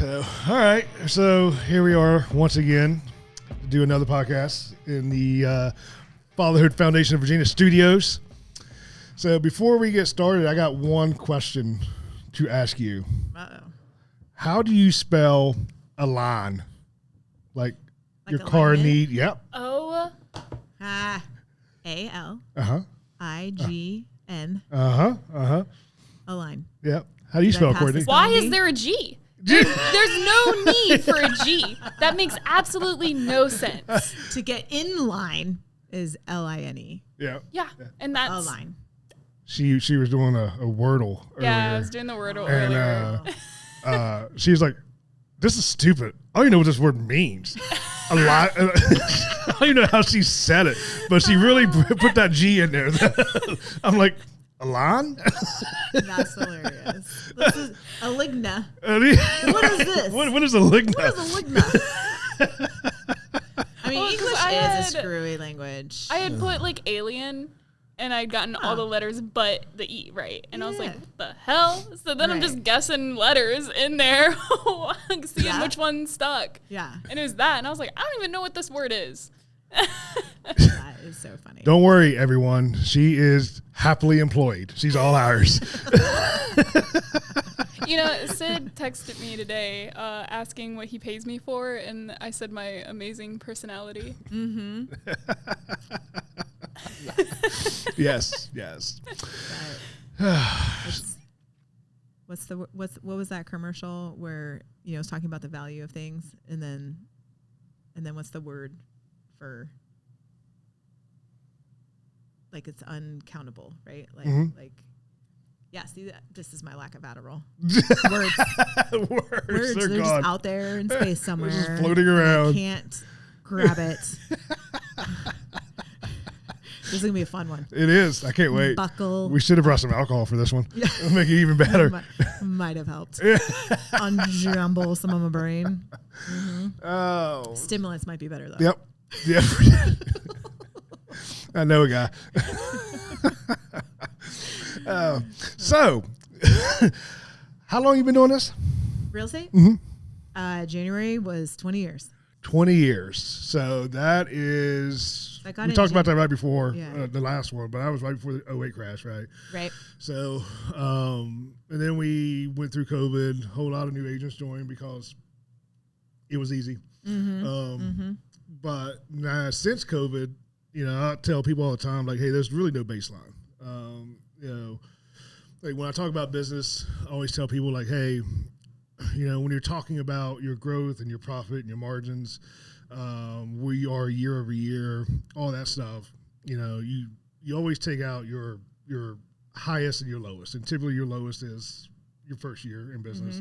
All right. So here we are once again to do another podcast in the Fatherhood Foundation of Virginia studios. So before we get started, I got one question to ask you. Uh-oh. How do you spell align? Like your car alignment? need? Yep. A-L-I-G-N. Align. Yep. How do you Did I spell, pass Courtney? this Why Gandhi? is there a G? There's no need for a G. That makes absolutely no sense. To get in line is L-I-N-E. Yeah. Yeah, and that's Align. She was doing a Wordle earlier. yeah. I was doing the Wordle And earlier. she was like, "This is stupid. I don't even know what this word means." A lot. I don't even know how she said it, but she really put that G in there. I'm like, "Align." That's hilarious. This is a ligna. What is this? What is a ligna? What is a ligna? I mean, Well, 'cause English I is had- a screwy language. I had put like alien, and I'd gotten all the letters but the E right, and I was like, Yeah. "What the hell?" So then I'm Right. just guessing letters in there, seeing Yeah. which one stuck, Yeah. and it was that, and I was like, "I don't even know what this word is." That is so funny. Don't worry, everyone. She is happily employed. She's all ours. You know, Sid texted me today asking what he pays me for, and I said my amazing personality. Mm-hmm. Yes. What was that commercial where it was talking about the value of things, and then what's the word for, like, it's uncountable, right? Like yeah. See, this is my lack of Adderall. Words Words they're are just gone. out there in space somewhere. They're just floating and around. I can't grab it. This is gonna be a fun one. It is. I can't wait. Buckle. We should have brought some alcohol for this one. It'll make it even better. Might have helped. Unjumble some of my brain. Oh. Stimulants might be better though. Yep. I know a guy. So, how long you been doing this? Real estate? Mm-hmm. January was 20 years. 20 years. So that is, I got we in talked about that right before Yeah. the last one, but I was right before the 2008 crash, right? Right. So, and then we went through COVID. A whole lot of new agents joined because it was easy. But now since COVID, I tell people all the time, like, hey, there's really no baseline. Like when I talk about business, I always tell people, like, hey, when you're talking about your growth and your profit and your margins, we are year over year, all that stuff. You always take out your highest and your lowest, and typically your lowest is your first year in business,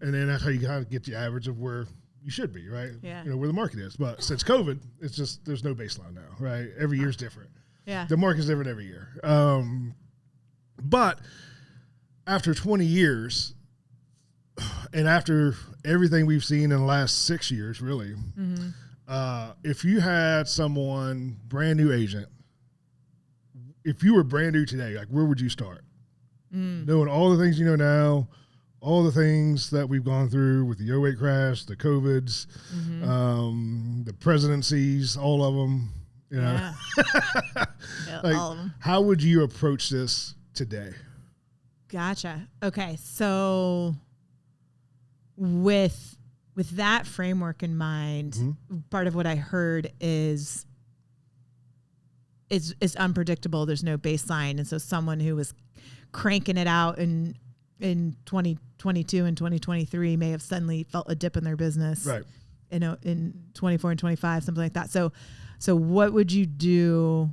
and then that's how you kind of get the average of where you should be, right? Yeah. Where the market is. But since COVID, it's just there's no baseline now, right? Every year's different. Yeah. The market's different every year. But after 20 years, and after everything we've seen in the last 6 years, really, if you had someone, brand new agent, if you were brand new today, like, where would you start? Knowing all the things you know now, all the things that we've gone through with the 2008 crash, the COVIDs, the presidencies, all of them, Yeah. Like, all of them. how would you approach this today? Gotcha. Okay. So with that framework in mind, part of what I heard is it's unpredictable. There's no baseline. And so someone who was cranking it out in 2022 and 2023 may have suddenly felt a dip in their business. Right. In 24 and 25, something like that. So what would you do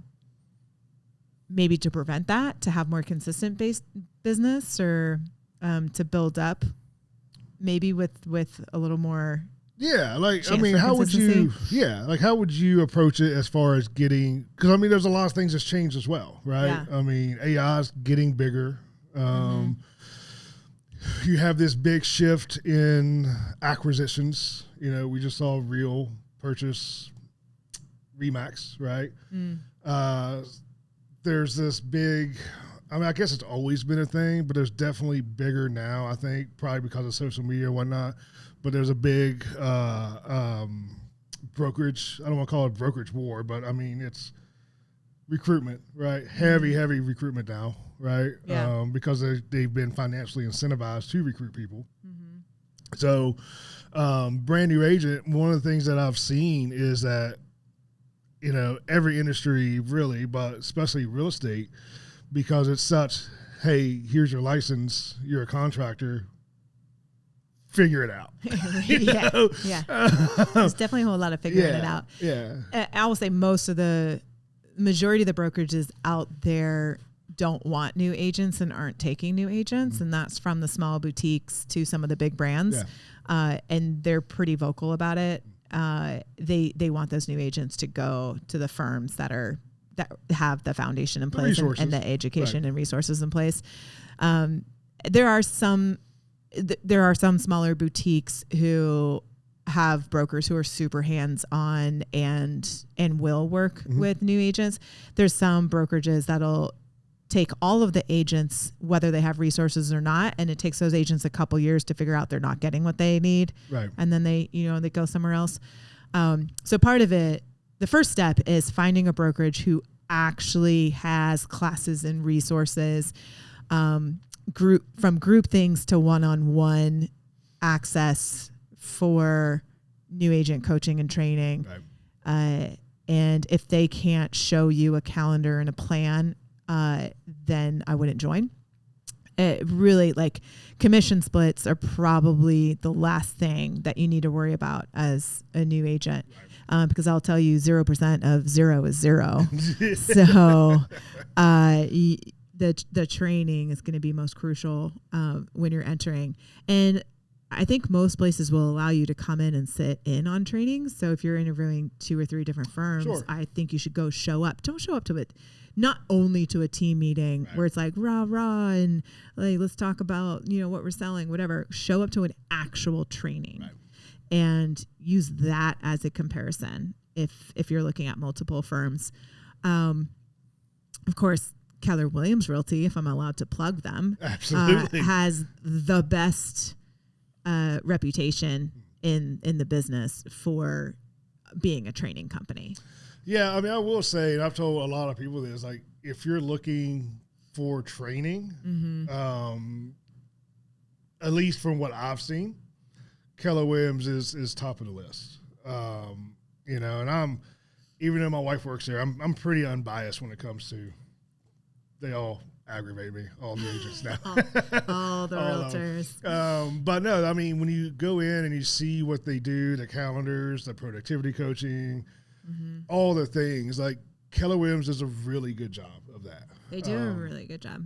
maybe to prevent that, to have more consistent based business, or to build up maybe with a little more? Yeah, like, I chance mean, for how would you? consistency? Yeah, like, how would you approach it as far as getting? Because I mean, there's a lot of things that's changed as well, right? Yeah. I mean, AI's getting bigger. You have this big shift in acquisitions. We just saw Real purchase Remax, right? There's this big I mean, I guess it's always been a thing, but there's definitely bigger now, I think, probably because of social media and whatnot. But there's a big brokerage. I don't want to call it brokerage war, but I mean, it's recruitment, right? Heavy recruitment now, right? Yeah. Because they've been financially incentivized to recruit people. Mm-hmm. So, brand new agent, one of the things that I've seen is that, you know, every industry really, but especially real estate, because it's such, hey, here's your license, you're a contractor, figure it out. Yeah. There's definitely a whole lot of figuring it out. Yeah. I will say majority of the brokerages out there don't want new agents and aren't taking new agents. And that's from the small boutiques to some of the big brands. Yeah. And they're pretty vocal about it. They want those new agents to go to the firms that have the foundation in place and the education and resources in place. There are some smaller boutiques who have brokers who are super hands-on and will work with new agents. There's some brokerages that'll take all of the agents, whether they have resources or not, and it takes those agents a couple years to figure out they're not getting what they need. Right. And then they go somewhere else. So part of it, the first step is finding a brokerage who actually has classes and resources, group things to one-on-one access for new agent coaching and training. Right. And if they can't show you a calendar and a plan, then I wouldn't join. Really, like, commission splits are probably the last thing that you need to worry about as a new agent. Because I'll tell you 0% of 0 is 0. So the training is going to be most crucial when you're entering. And I think most places will allow you to come in and sit in on training. So if you're interviewing 2 or 3 different firms, sure, I think you should show up. Don't show up to it, not only to a team meeting, right, where it's like rah rah and like, let's talk about, what we're selling, whatever. Show up to an actual training, right, and use that as a comparison if you're looking at multiple firms. Of course, Keller Williams Realty, if I'm allowed to plug them, absolutely, has the best reputation in the business for being a training company. Yeah, I mean, I will say, and I've told a lot of people this, like, if you're looking for training, at least from what I've seen, Keller Williams is top of the list. And even though my wife works there, I'm pretty unbiased when it comes to, they all aggravate me, all the agents now. all the realtors. But no, I mean, when you go in and you see what they do, the calendars, the productivity coaching, all the things, like, Keller Williams does a really good job of that. They do a really good job.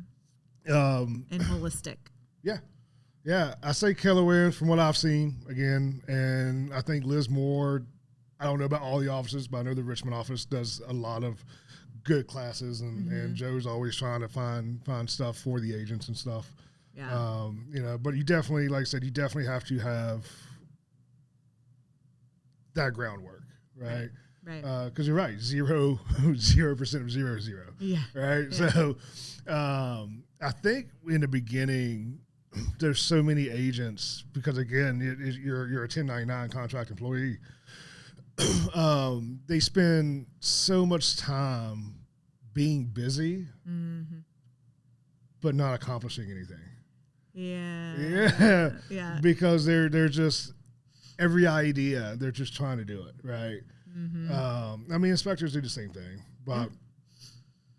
And holistic. Yeah. Yeah. I say Keller Williams from what I've seen, again, and I think Liz Moore, I don't know about all the offices, but I know the Richmond office does a lot of good classes, and Joe's always trying to find stuff for the agents and stuff. Yeah. But you definitely, like I said, you definitely have to have that groundwork, right? Right. Because you're right, 0% of 0 is 0. Yeah. Right. Yeah. So, I think in the beginning, there's so many agents because, again, you're a 1099 contract employee. They spend so much time being busy, but not accomplishing anything. Yeah. Yeah. Because they're just, every idea, they're just trying to do it, right? I mean, inspectors do the same thing, but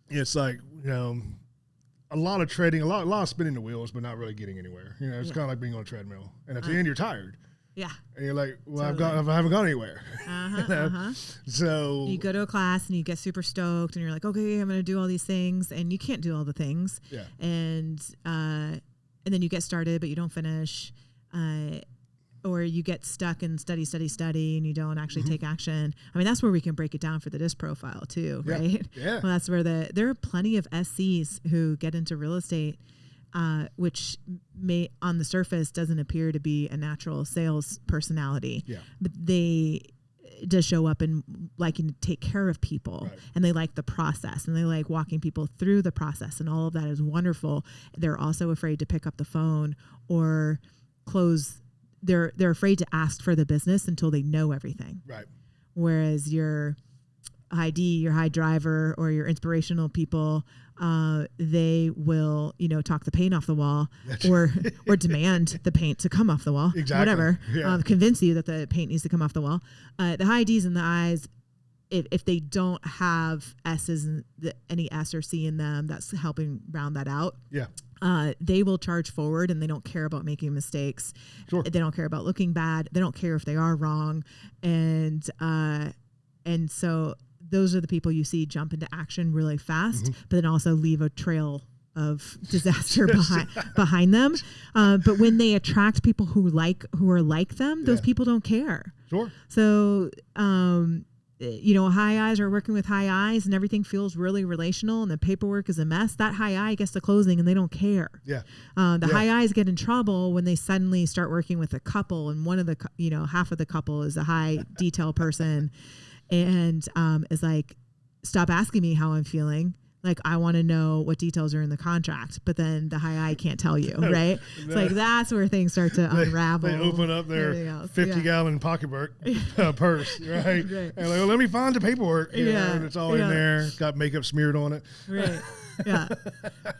it's like, a lot of treading, a lot of spinning the wheels, but not really getting anywhere. It's kind of like being on a treadmill, and at the end you're tired. Yeah. And you're like, well, totally. I haven't gone anywhere. So you go to a class and you get super stoked and you're like, okay, I'm going to do all these things, and you can't do all the things. Yeah. And then you get started, but you don't finish. Or you get stuck in study, and you don't actually take action. I mean, that's where we can break it down for the DISC profile too, right? Yeah. Well, that's where there are plenty of SCs who get into real estate, which may on the surface doesn't appear to be a natural sales personality. Yeah. But does show up in liking to take care of people, Right. and they like the process, and they like walking people through the process, and all of that is wonderful. They're also afraid to pick up the phone or close. They're afraid to ask for the business until they know everything. Right. Whereas your high D, your high driver, or your inspirational people, they will, talk the paint off the wall, or demand the paint to come off the wall. Exactly. Whatever. Yeah. Convince you that the paint needs to come off the wall. The high Ds and the Is, if they don't have S's and any S or C in them, that's helping round that out. Yeah. They will charge forward, and they don't care about making mistakes. Sure. They don't care about looking bad. They don't care if they are wrong. And so those are the people you see jump into action really fast, but then also leave a trail of disaster behind them. But when they attract people who are like them, those people don't care. Sure. So, high I's are working with high I's, and everything feels really relational, and the paperwork is a mess. That high I gets the closing, and they don't care. Yeah. High I's get in trouble when they suddenly start working with a couple, and one of the, half of the couple is a high detail person, and is like, stop asking me how I'm feeling. Like, I want to know what details are in the contract, but then the high I can't tell you, right? It's like, that's where things start to unravel. They open up their 50-gallon pocketbook purse, right? Right. And like, let me find the paperwork. And it's all in there. Got makeup smeared on it. Right. Yeah.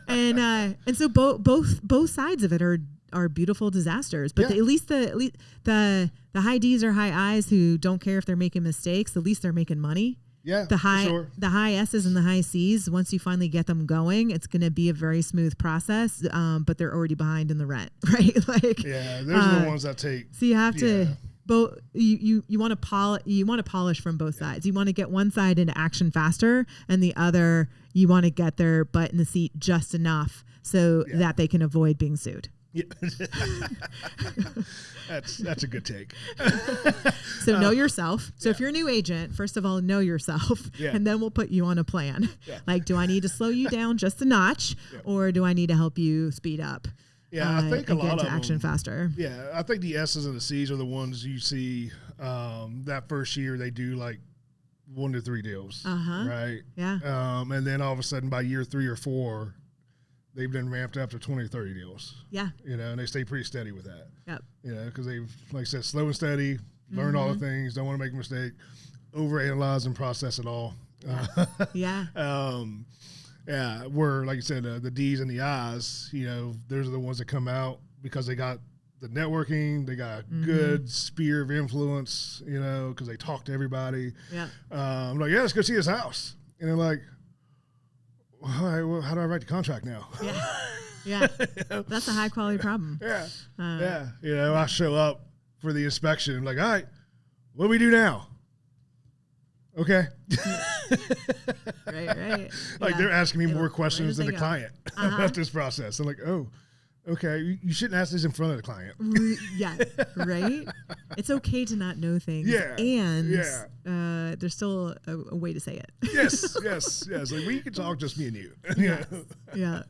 And so both sides of it are beautiful disasters, but at least the high D's or high I's who don't care if they're making mistakes, at least they're making money. Yeah, the high S's and the high C's, once you finally get them going, it's going to be a very smooth process. But they're already behind in the rent, right? Like, those are the ones that take. So you have to both. You want to polish from both sides. You want to get one side into action faster, and the other you want to get their butt in the seat just enough so that they can avoid being sued. Yeah. That's a good take. So know yourself. So if you're a new agent, first of all, know yourself, and then we'll put you on a plan. Yeah. Like, do I need to slow you down just a notch, or do I need to help you speed up? Yeah, I think a lot of action faster. Yeah, I think the S's and the C's are the ones you see that first year they do like 1 to 3 deals, right? Yeah. And then all of a sudden by year 3 or 4. They've been ramped up to 20 or 30 deals. Yeah. And they stay pretty steady with that. Yep. Because they've, like I said, slow and steady, learned all the things, don't want to make a mistake, overanalyze and process it all. Where, like you said, the D's and the I's, those are the ones that come out because they got the networking, they got a good sphere of influence, because they talk to everybody. Yeah. I'm like, let's go see his house. And they're like, all right, well, how do I write the contract now? Yeah. That's a high quality problem. I show up for the inspection. I'm like, all right, what do we do now? Okay. Right. Like they're asking me more questions than the client about this process. I'm like, oh, okay. You shouldn't ask this in front of the client. Yeah. Right. It's okay to not know things. Yeah. And there's still a way to say it. Yes. Like we can talk, just me and you. Yeah.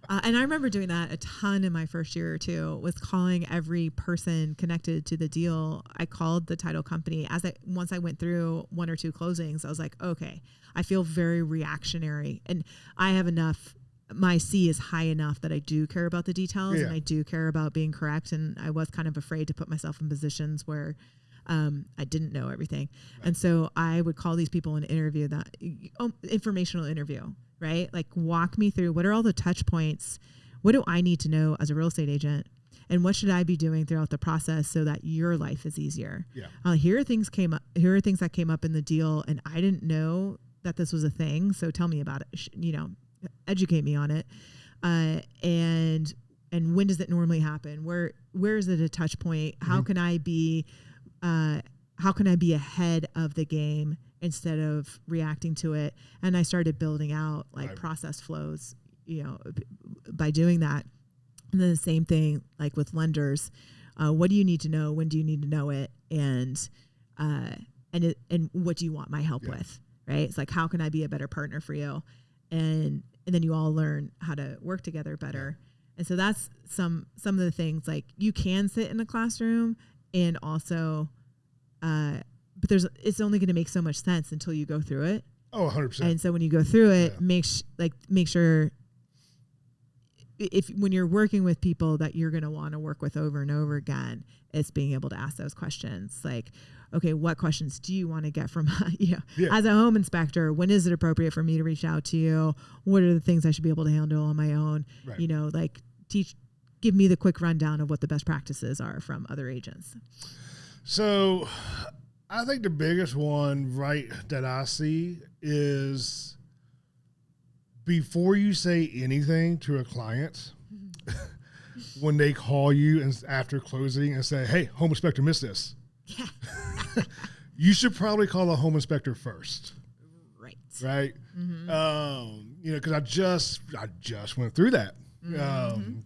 And I remember doing that a ton in my first year or two, was calling every person connected to the deal. I called the title company once I went through 1 or 2 closings. I was like, okay, I feel very reactionary, and I have enough. My C is high enough that I do care about the details and I do care about being correct. And I was kind of afraid to put myself in positions where I didn't know everything. Right. And so I would call these people and interview informational interview, right? Like, walk me through, what are all the touch points? What do I need to know as a real estate agent? And what should I be doing throughout the process so that your life is easier? Yeah. Here are things that came up in the deal, and I didn't know that this was a thing. So tell me about it. Educate me on it. And when does it normally happen? Where is it a touch point? How can I be ahead of the game instead of reacting to it? And I started building out process flows, by doing that. And then the same thing, like with lenders, what do you need to know? When do you need to know it? And what do you want my help with? Right? It's like, how can I be a better partner for you? And then you all learn how to work together better. Yeah. And so that's some of the things, like, you can sit in a classroom and also but it's only going to make so much sense until you go through it. Oh, 100%. And so when you go through it, make sure when you're working with people that you're going to want to work with over and over again, it's being able to ask those questions. Like, okay, what questions do you want to get from, as a home inspector, when is it appropriate for me to reach out to you? What are the things I should be able to handle on my own? Right. Give me the quick rundown of what the best practices are from other agents. So I think the biggest one, right, that I see is before you say anything to a client, when they call you and after closing and say, hey, home inspector missed this. Yeah. You should probably call a home inspector first. Right. Mm-hmm. Because I just went through that. Mm-hmm.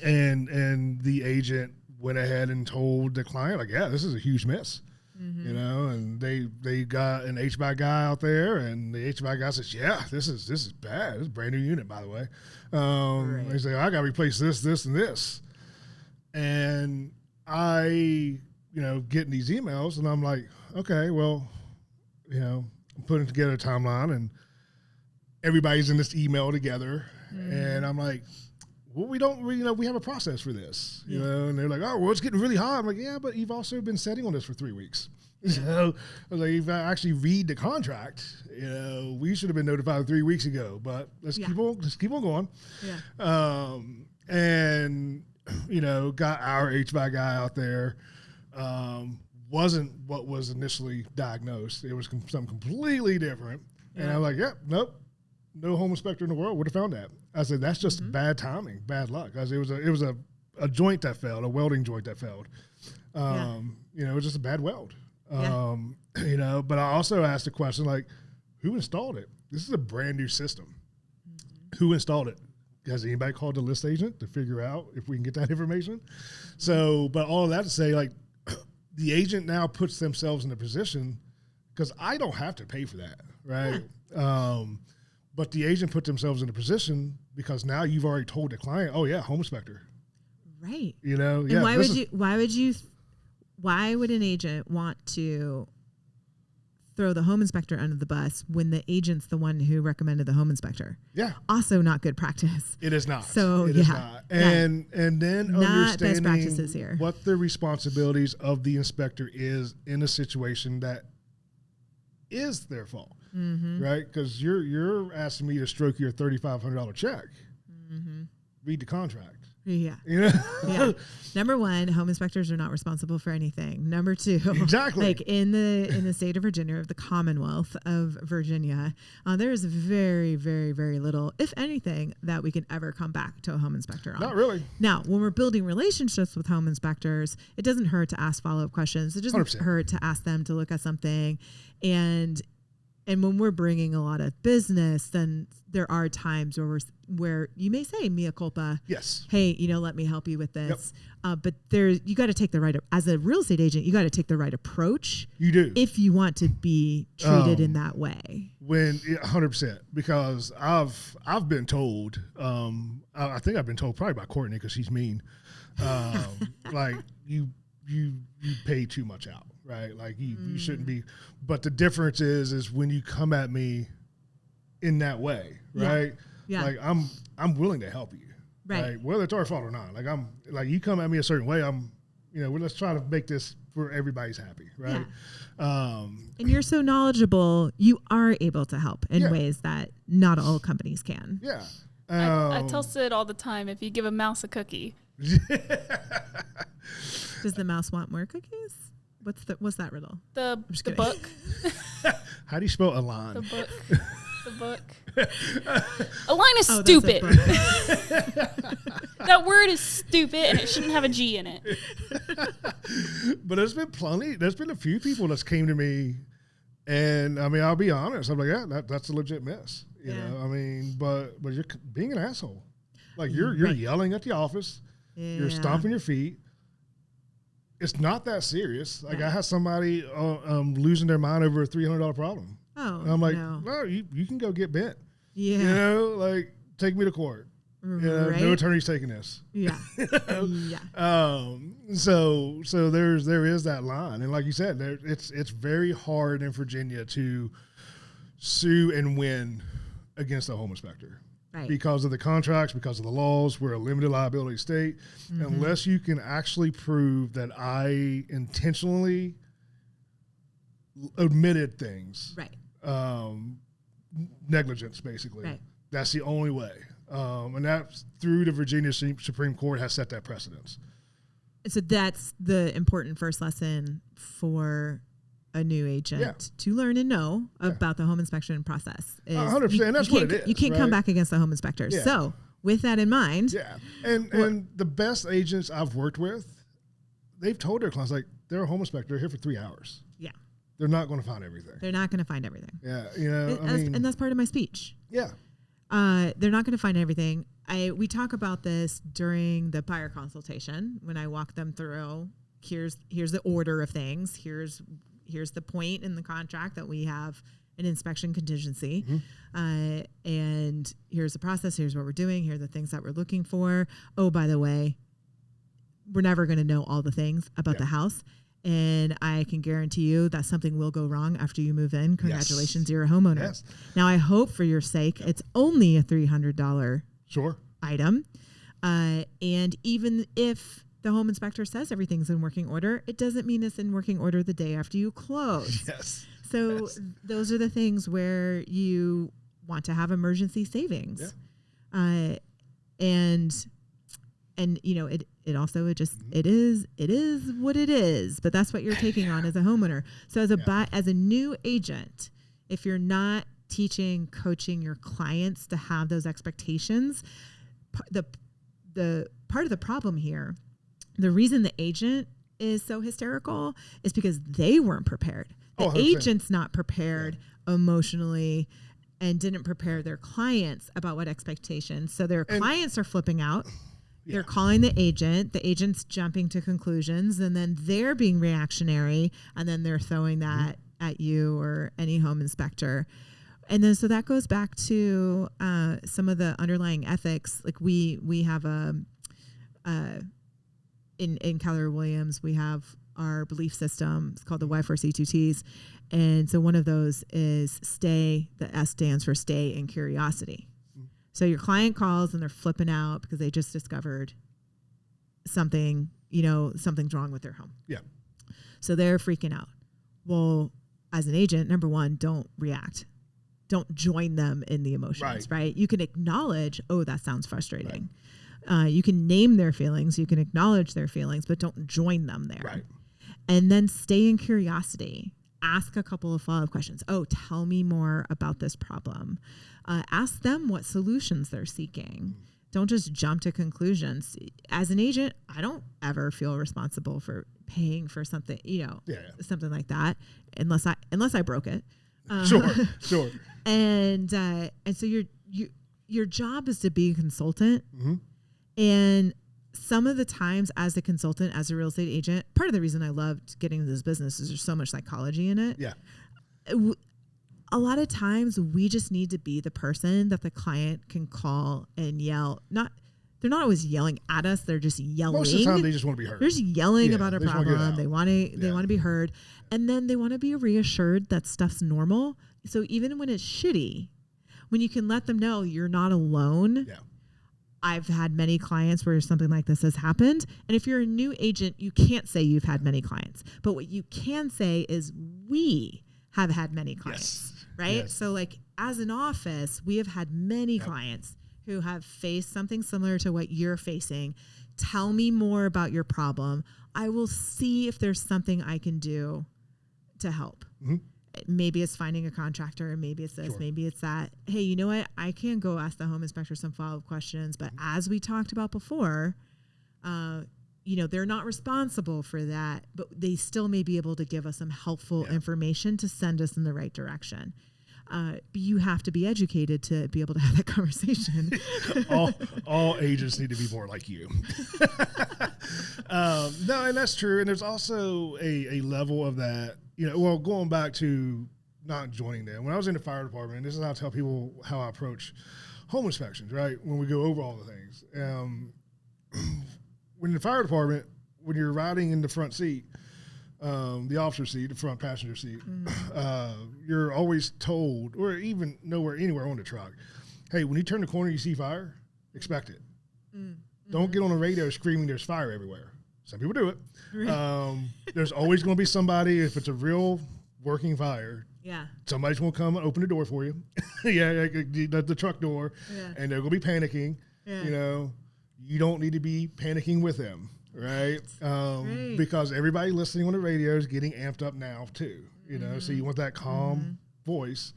And the agent went ahead and told the client, like, yeah, this is a huge miss. Mm-hmm. And they got an HVAC guy out there, and the HVAC guy says, yeah, this is bad. It's a brand new unit, by the way. Right. They say, I got to replace this, and this. And I, getting these emails, and I'm like, okay, well, I'm putting together a timeline, and everybody's in this email together. Mm-hmm. And I'm like, well, we have a process for this, and they're like, oh, well, it's getting really hot. I'm like, yeah, but you've also been sitting on this for 3 weeks. So I was like, if I actually read the contract, we should have been notified 3 weeks ago, but let's keep on going. Yeah. And, got our HVAC guy out there. Wasn't what was initially diagnosed. It was something completely different. Yeah. And I'm like, nope. No home inspector in the world would have found that. I said, that's just bad timing, bad luck. I said, it was a joint that failed, a welding joint that failed. It was just a bad weld. But I also asked the question, like, who installed it? This is a brand new system. Mm-hmm. Who installed it? Has anybody called the list agent to figure out if we can get that information? So, but all of that to say, like, the agent now puts themselves in a position, because I don't have to pay for that, right? Yeah. But the agent put themselves in a position because now you've already told the client, oh yeah, home inspector. Right. And why would an agent want to throw the home inspector under the bus when the agent's the one who recommended the home inspector? Yeah. Also not good practice. It is not. So it is not. And then not understanding best practices here. What the responsibilities of the inspector is in a situation that is their fault. Mm-hmm. Right? Because you're asking me to stroke your $3,500 check. Mm-hmm. Read the contract. Yeah. Yeah. Number one, home inspectors are not responsible for anything. Number two, exactly. Like in the state of Virginia, of the Commonwealth of Virginia, there is very, very, very little, if anything, that we can ever come back to a home inspector on. Not really. Now, when we're building relationships with home inspectors, it doesn't hurt to ask follow-up questions. It doesn't 100%. Hurt to ask them to look at something. And when we're bringing a lot of business, then there are times where you may say mea culpa. Yes. Hey, let me help you with this. Yep. But you got to take the right, as a real estate agent, you got to take the right approach. You do. If you want to be treated in that way. 100%, because I've been told, I think I've been told probably by Courtney, because she's mean, like you pay too much out. Right, like you shouldn't be, but the difference is when you come at me in that way, right? Yeah. Like I'm willing to help you, right? Whether it's our fault or not. Like I'm like you come at me a certain way, let's try to make this where everybody's happy, right? Yeah. And you're so knowledgeable, you are able to help in ways that not all companies can. Yeah. I tell Sid all the time, if you give a mouse a cookie, does the mouse want more cookies? What's that riddle? The book. How do you spell Align? The book. The book. Align is stupid. That word is stupid, and it shouldn't have a G in it. But there's been a few people that's came to me, and I mean, I'll be honest. I'm like, yeah, that's a legit mess. You know, I mean, but you're being an asshole. Like you're yelling at the office. Yeah. You're stomping your feet. It's not that serious. Like I had somebody losing their mind over a $300 problem. Oh, and I'm like, no, you can go get bent. Yeah. Like take me to court. Right? No attorney's taking this. Yeah. So there is that line, and like you said, it's very hard in Virginia to sue and win against a home inspector. Right. Because of the contracts, because of the laws, we're a limited liability state. Unless you can actually prove that I intentionally omitted things, right? Negligence, basically. Right. That's the only way, and that's through the Virginia Supreme Court has set that precedence. So that's the important first lesson for a new agent to learn and know about the home inspection process. 100%. That's what it is. You can't come back against the home inspector. Yeah. So with that in mind. And the best agents I've worked with, they've told their clients, like, they're a home inspector here for 3 hours. Yeah. They're not going to find everything. They're not going to find everything. Yeah. And that's part of my speech. Yeah. They're not going to find everything. We talk about this during the buyer consultation when I walk them through, here's the order of things. Here's the point in the contract that we have an inspection contingency. And here's the process. Here's what we're doing. Here are the things that we're looking for. Oh, by the way, we're never going to know all the things about the house. And I can guarantee you that something will go wrong after you move in. Congratulations, you're a homeowner. Yes. Now, I hope for your sake, it's only a $300 item. And even if the home inspector says everything's in working order, it doesn't mean it's in working order the day after you close. Yes. So those are the things where you want to have emergency savings. And it also it is what it is, but that's what you're taking on as a homeowner. So as a new agent, if you're not teaching, coaching your clients to have those expectations, the part of the problem here, the reason the agent is so hysterical is because they weren't prepared. The agent's not prepared emotionally and didn't prepare their clients about what expectations. So their clients are flipping out. They're calling the agent's jumping to conclusions, and then they're being reactionary, and then they're throwing that at you or any home inspector. And then so that goes back to some of the underlying ethics. Like we have in Keller Williams, we have our belief system. It's called the Y4C2Ts. And so one of those is stay. The S stands for stay and curiosity. So your client calls and they're flipping out because they just discovered something, something's wrong with their home. Yeah. So they're freaking out. Well, as an agent, number one, don't react. Don't join them in the emotions, right? You can acknowledge, oh, that sounds frustrating. Right. You can name their feelings. You can acknowledge their feelings, but don't join them there. Right. And then stay in curiosity. Ask a couple of follow-up questions. Oh, tell me more about this problem. Ask them what solutions they're seeking. Don't just jump to conclusions. As an agent, I don't ever feel responsible for paying for something, something like that, unless I broke it. Sure. And so your job is to be a consultant. And some of the times as a consultant, as a real estate agent, part of the reason I loved getting into this business is there's so much psychology in it. Yeah. A lot of times we just need to be the person that the client can call and yell. They're not always yelling at us. They're just yelling. Most of the time they just want to be heard. They're just yelling about a problem. They want to be heard. And then they want to be reassured that stuff's normal. So even when it's shitty, when you can let them know you're not alone. Yeah. I've had many clients where something like this has happened. And if you're a new agent, you can't say you've had many clients. But what you can say is we have had many clients, right? Yes. So like as an office, we have had many clients who have faced something similar to what you're facing. Tell me more about your problem. I will see if there's something I can do to help. Maybe it's finding a contractor, maybe it's this, maybe it's that. Hey, you know what? I can go ask the home inspector some follow-up questions, but as we talked about before, they're not responsible for that, but they still may be able to give us some helpful information to send us in the right direction. But you have to be educated to be able to have that conversation. all agents need to be more like you. No, and that's true. And there's also a level of that, going back to not joining them. When I was in the fire department, this is how I tell people how I approach home inspections, right? When we go over all the things, when the fire department, when you're riding in the front seat, the officer seat, the front passenger seat, you're always told, or even anywhere on the truck, hey, when you turn the corner, you see fire, expect it. Don't get on the radio screaming there's fire everywhere. Some people do it. There's always going to be somebody, if it's a real working fire, somebody's going to come and open the door for you. The truck door, and they're going to be panicking. You know, you don't need to be panicking with them, right? Because everybody listening on the radio is getting amped up now too. You know, so you want that calm voice.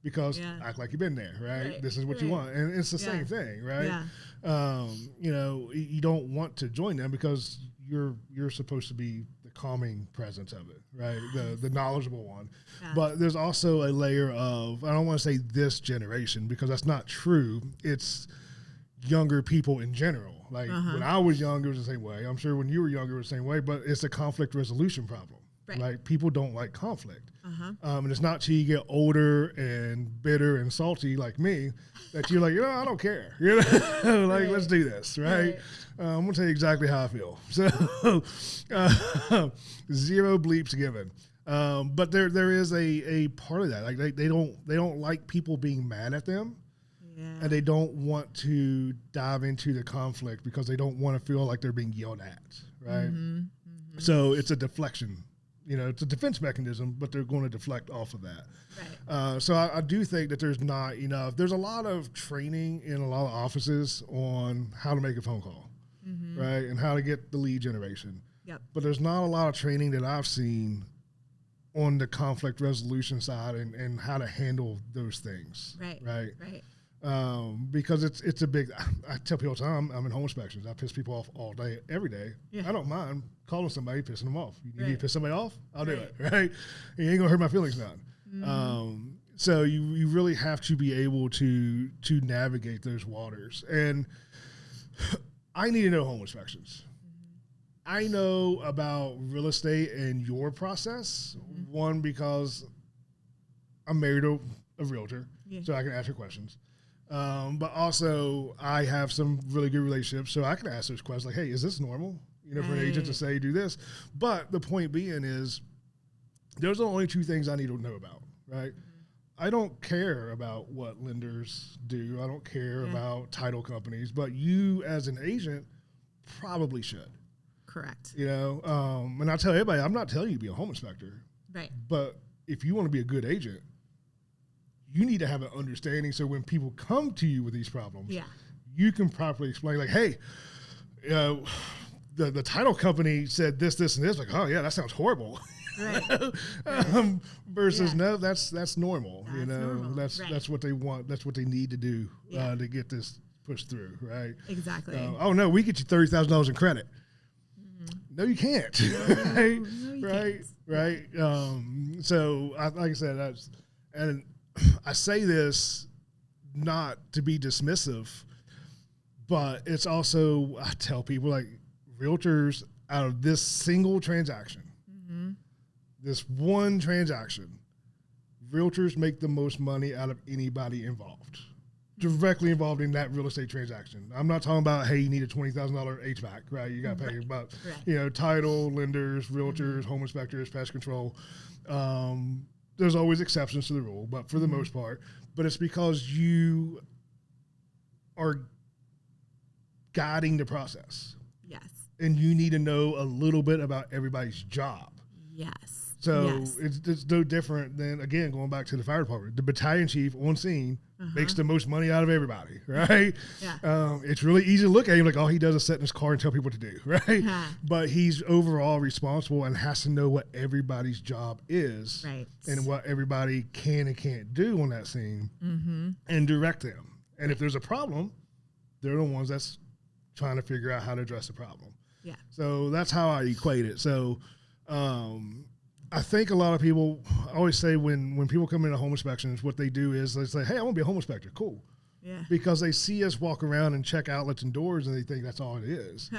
Because act like you've been there, right? This is what you want. And it's the same thing, right? You know, you don't want to join them because you're supposed to be the calming presence of it, right? The knowledgeable one. But there's also a layer of, I don't want to say this generation because that's not true. It's younger people in general. Like when I was young, it was the same way. I'm sure when you were younger, it was the same way, but it's a conflict resolution problem. Like people don't like conflict. And it's not till you get older and bitter and salty like me that you're like, I don't care. You know, like let's do this, right? I'm gonna tell you exactly how I feel. So zero bleeps given. But there is a part of that. Like they don't like people being mad at them. And they don't want to dive into the conflict because they don't want to feel like they're being yelled at, right? So it's a deflection. You know, it's a defense mechanism, but they're going to deflect off of that. So I do think that there's not enough. There's a lot of training in a lot of offices on how to make a phone call, right, and how to get the lead generation. But there's not a lot of training that I've seen on the conflict resolution side and how to handle those things, right? Because it's a big, I tell people all the time, I'm in home inspections. I piss people off all day, every day. I don't mind calling somebody, pissing them off. You need me to piss somebody off? I'll do it, right? You ain't gonna hurt my feelings none. So you really have to be able to navigate those waters. And I need to know home inspections. I know about real estate and your process. One, because I'm married to a realtor, so I can ask her questions. But also I have some really good relationships, so I can ask those questions like, hey, is this normal? You know, for an agent to say, do this. But the point being is there's only two things I need to know about, right? I don't care about what lenders do. I don't care about title companies, but you as an agent probably should. Correct. You know, and I tell everybody, I'm not telling you to be a home inspector. But if you want to be a good agent, you need to have an understanding so when people come to you with these problems, you can properly explain, like, hey, the title company said this, and this. Like, oh, yeah, that sounds horrible. Versus, no, that's normal. That's normal. That's what they want. That's what they need to do to get this pushed through, right? Exactly. Oh, no, we get you $30,000 in credit. No, you can't. Right. So, like I said, and I say this not to be dismissive, but it's also, I tell people, like, realtors, out of this single transaction, this one transaction, realtors make the most money out of anybody involved, directly involved in that real estate transaction. I'm not talking about, hey, you need a $20,000 HVAC, right? You got to pay, but you know, title, lenders, realtors, home inspectors, pest control. There's always exceptions to the rule, but for the most part, but it's because you are guiding the process. And you need to know a little bit about everybody's job. So it's no different than, again, going back to the fire department. The battalion chief on scene makes the most money out of everybody, right? It's really easy to look at him like all he does is sit in his car and tell people what to do, right? But he's overall responsible and has to know what everybody's job is and what everybody can and can't do on that scene and direct them. And if there's a problem, they're the ones that's trying to figure out how to address the problem. So that's how I equate it. So I think a lot of people, I always say when people come into home inspections, what they do is they say, hey, I want to be a home inspector. Cool. Because they see us walk around and check outlets and doors and they think that's all it is.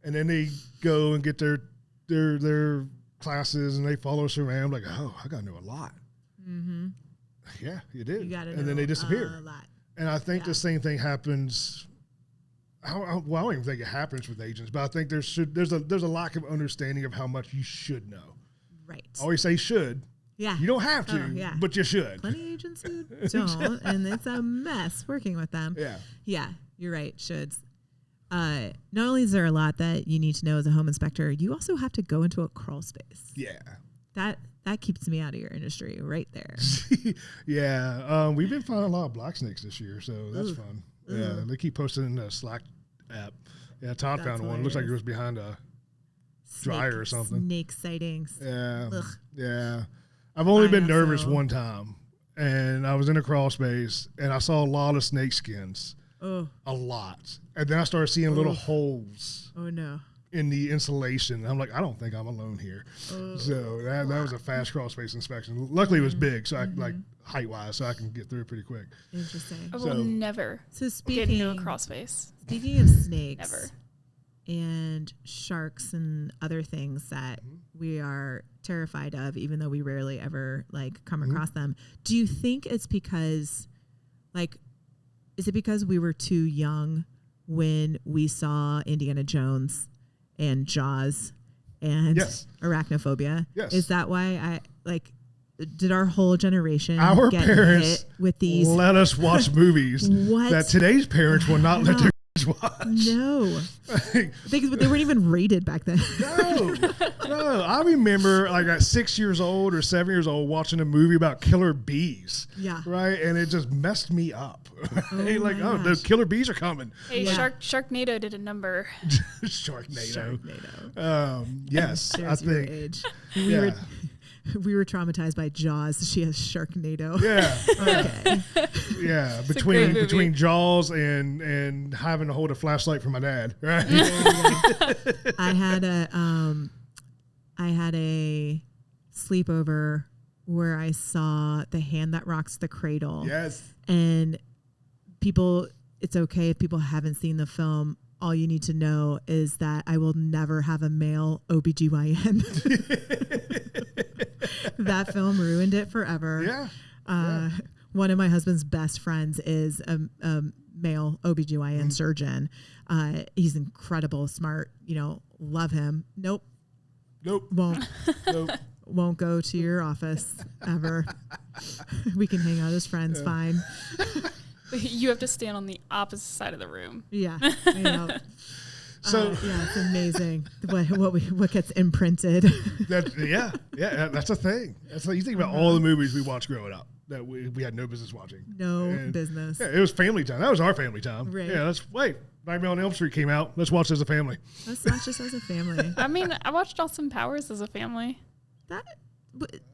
And then they go and get their classes and they follow us around like, oh, I got to know a lot. Yeah, you did. You gotta and then they disappear. A lot. And I think the same thing happens. I don't even think it happens with agents, but I think there's a lack of understanding of how much you should know. Right. I always say should. Yeah. You don't have to, but you should. Plenty of agents who don't, and it's a mess working with them. Yeah. Yeah, you're right. Shoulds. Not only is there a lot that you need to know as a home inspector, you also have to go into a crawl space. Yeah. That keeps me out of your industry right there. Yeah. We've been finding a lot of black snakes this year, so that's fun. Yeah. They keep posting in the Slack app. Yeah, Todd found one. Looks like it was behind a dryer or something. Snake sightings. Yeah. Ugh. Yeah. I've only been nervous one time, and I was in a crawl space, and I saw a lot of snake skins. Oh. A lot. And then I started seeing little holes. Oh, no. In the insulation. I'm like, I don't think I'm alone here. So that was a fast crawl space inspection. Luckily, it was big, so I like height-wise, so I can get through it pretty quick. Interesting. I will never get into a crawl space. Speaking of snakes. Never. And sharks and other things that we are terrified of, even though we rarely ever like come across them. Do you think it's because, like, is it because we were too young when we saw Indiana Jones and Jaws and Arachnophobia? Yes. Is that why did our whole generation get parents hit with these? Let us watch movies that today's parents will not let their kids watch. No. Because they weren't even rated back then. No. I remember like at 6 years old or 7 years old watching a movie about killer bees. Yeah. Right? And it just messed me up. The killer bees are coming. Hey, Sharknado did a number. Sharknado. Yes. There's I think. your age. We were traumatized by Jaws. She has Sharknado. Yeah. Yeah. Between Jaws and having to hold a flashlight for my dad. Right. I had a sleepover where I saw The Hand That Rocks the Cradle. Yes. And it's okay if people haven't seen the film. All you need to know is that I will never have a male OBGYN. That film ruined it forever. Yeah. One of my husband's best friends is a male OBGYN surgeon. He's incredible, smart, love him. Nope. Won't go to your office ever. We can hang out as friends, fine. You have to stand on the opposite side of the room. Yeah. So it's amazing what gets imprinted. That's a thing. That's like, you think about all the movies we watched growing up that we had no business watching. Business. Yeah, it was family time. That was our family time. Right. Yeah, Nightmare on Elm Street came out. Let's watch it as a family. Let's watch this as a family. I mean, I watched Austin Powers as a family.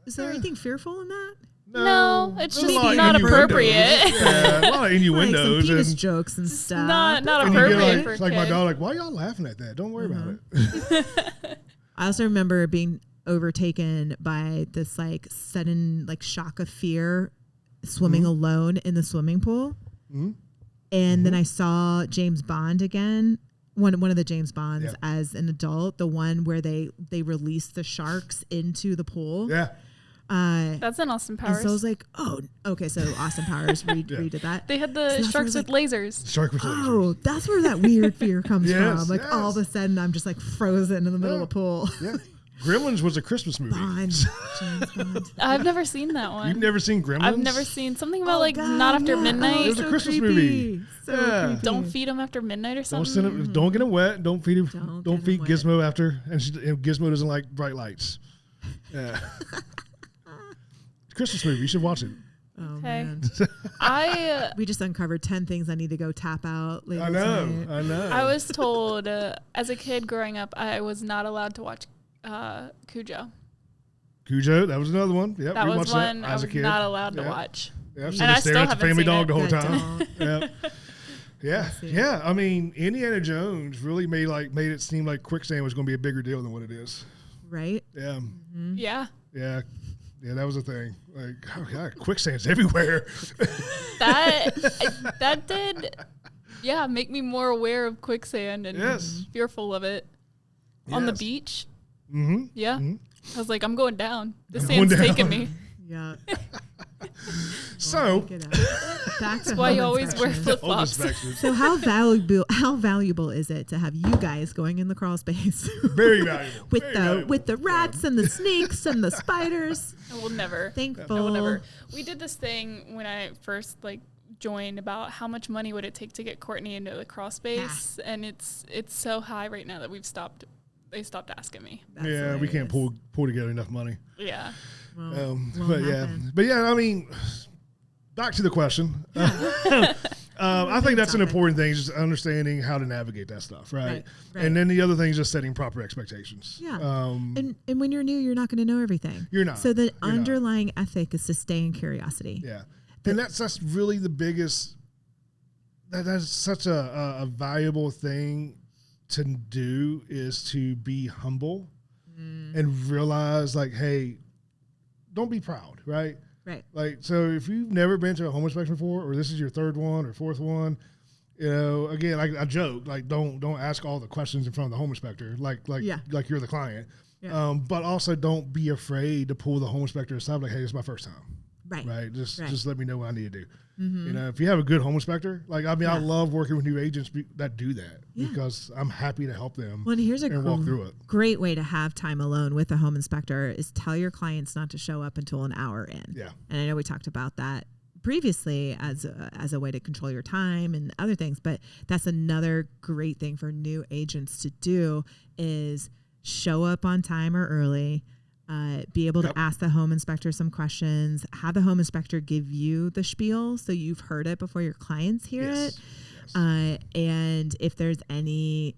Is there anything fearful in that? No, it's just not appropriate. Yeah, a lot of innuendos. Like some penis jokes and stuff. Not appropriate for it's like my dog, like, why are y'all laughing at that? Don't worry about it. I also remember being overtaken by this like sudden like shock of fear swimming alone in the swimming pool. And then I saw James Bond again. One of the James Bonds as an adult, the one where they released the sharks into the pool. Yeah. That's in Austin Powers. So I was like, oh, okay. So Austin Powers redid that. They had the sharks with lasers. Shark with lasers. Oh, that's where that weird fear comes from. Like all of a sudden I'm just like frozen in the middle of a pool. Yeah. Gremlins was a Christmas movie. James Bond. I've never seen that one. You've never seen Gremlins? I've never seen something about not after midnight. It was a Christmas movie. So don't feed them after midnight or something. Don't get them wet. Don't feed Gizmo after. And Gizmo doesn't like bright lights. Yeah. Christmas movie. You should watch it. Oh, okay. Man. We just uncovered 10 things I need to go tap out later tonight. I know. I was told as a kid growing up, I was not allowed to watch Cujo. Cujo, that was another one. Yep, that we was one that I as a was kid. not allowed to watch. Yep, and I still at the haven't family seen dog it. the whole time. Yep. Yeah. I mean, Indiana Jones really made it seem like quicksand was going to be a bigger deal than what it is. Right? Yeah. Mm-hmm. Yeah. Yeah. Yeah, that was a thing. Like, oh God, quicksand's everywhere. That did, make me more aware of quicksand and fearful of it. On the beach. Mm-hmm. Yeah. Mm-hmm. I was like, I'm going down. This sand's taking me. Yeah. So that's why you always wear flip flops. So how valuable is it to have you guys going in the crawl space? Very valuable. with the rats and the snakes and the spiders. I will never. Thankful. I will never. We did this thing when I first joined about how much money would it take to get Courtney into the crawl space, and it's so high right now that they stopped asking me. That's yeah, hilarious. we can't pull together enough money. Yeah. Well, but yeah, I mean, back to the question. I think that's an important thing, just understanding how to navigate that stuff, right? And then the other thing is just setting proper expectations. Yeah. And when you're new, you're not going to know everything. You're not. So the underlying ethic is to stay in curiosity. Yeah. And that's really the biggest, that's such a valuable thing to do, is to be humble and realize, like, hey, don't be proud, right? Right. Like, so if you've never been to a home inspection before, or this is your third one or fourth one, again, I joke, like, don't ask all the questions in front of the home inspector, like you're the client. Yeah. But also don't be afraid to pull the home inspector aside, like, hey, it's my first time. Right. Just let me know what I need to do. Mm-hmm. If you have a good home inspector, like, I mean, I love working with new agents that do that because I'm happy to help them. Well, and here's walk through it. Great way to have time alone with a home inspector is tell your clients not to show up until an hour in. Yeah. And I know we talked about that previously as a way to control your time and other things, but that's another great thing for new agents to do is show up on time or early. Be able to ask the home inspector some questions, have the home inspector give you the spiel so you've heard it before your clients hear it. Yes. And if there's any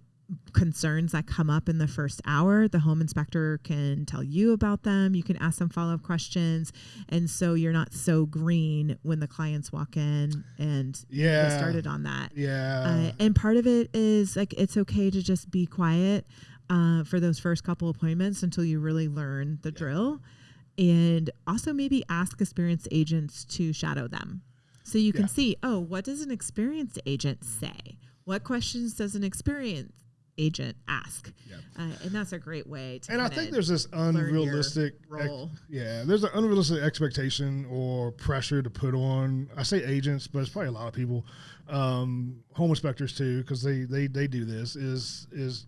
concerns that come up in the first hour, the home inspector can tell you about them. You can ask them follow-up questions. And so you're not so green when the clients walk in and get started on that. Yeah. And part of it is, like, it's okay to just be quiet for those first couple appointments until you really learn the drill. And also maybe ask experienced agents to shadow them. So you can see, what does an experienced agent say? What questions does an experienced agent ask? Yep. And that's a great way to. And I think there's this unrealistic role. There's an unrealistic expectation or pressure to put on, I say agents, but it's probably a lot of people, home inspectors too, because they do this, is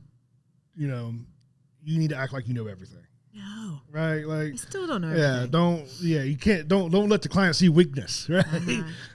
you need to act like you know everything. No. Right? Like, you still don't know everything. You can't, don't let the client see weakness, right?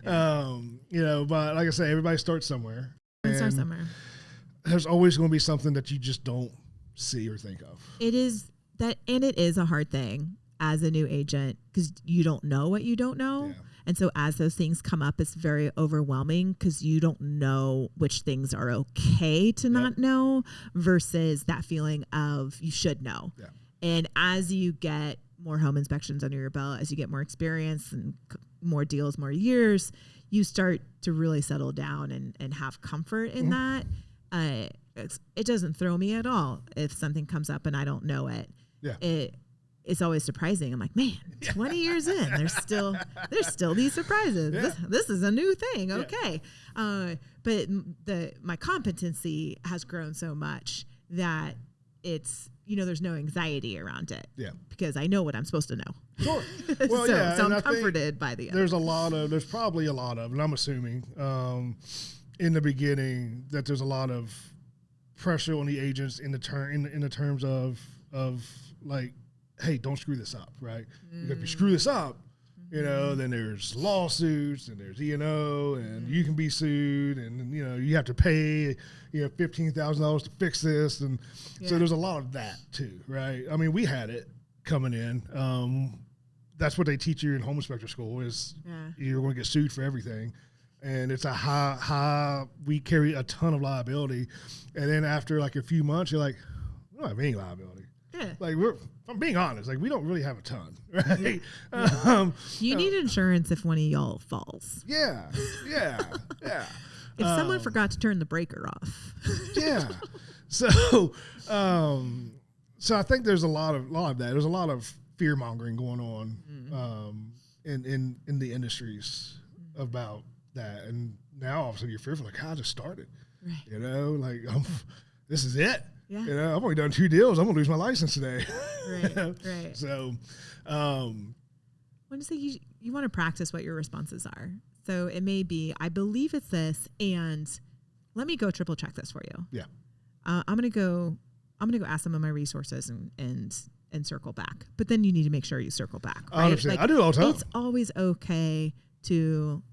Uh-huh. But like I say, everybody starts somewhere. There's always going to be something that you just don't see or think of. It is that, and it is a hard thing as a new agent because you don't know what you don't know. Yeah. And so as those things come up, it's very overwhelming because you don't know which things are okay to not know versus that feeling of you should know. Yeah. And as you get more home inspections under your belt, as you get more experience and more deals, more years, you start to really settle down and have comfort in that. It doesn't throw me at all if something comes up and I don't know it. Yeah. It's always surprising. I'm like, man, 20 years in, there's still these surprises. Yeah. This is a new thing. Okay. But my competency has grown so much that it's, there's no anxiety around it. Yeah. Because I know what I'm supposed to know. Sure. Well, so I'm comforted by the end. There's probably a lot of, and I'm assuming in the beginning that there's a lot of pressure on the agents in the terms of like, hey, don't screw this up, right? Because if you screw this up, then there's lawsuits and there's E&O and you can be sued and, you have to pay, $15,000 to fix this. And so there's a lot of that too, right? I mean, we had it coming in. That's what they teach you in home inspector school is you're going to get sued for everything. And it's we carry a ton of liability. And then after like a few months, you're like, we don't have any liability. Yeah. Like I'm being honest, like we don't really have a ton, right? Yeah. You need insurance if one of y'all falls. Yeah. If someone forgot to turn the breaker off. Yeah. So I think there's a lot of that. There's a lot of fear mongering going on in the industries about that, and now all of a sudden you're fearful, like, I just started, right? This is it. Yeah. I've only done 2 deals. I'm gonna lose my license today. Right. So, well, want to say you want to practice what your responses are. So it may be, I believe it's this, and let me go triple check this for you. Yeah. I'm gonna go ask some of my resources and circle back. But then you need to make sure you circle back. Right? I understand. I do it all the time. It's always okay to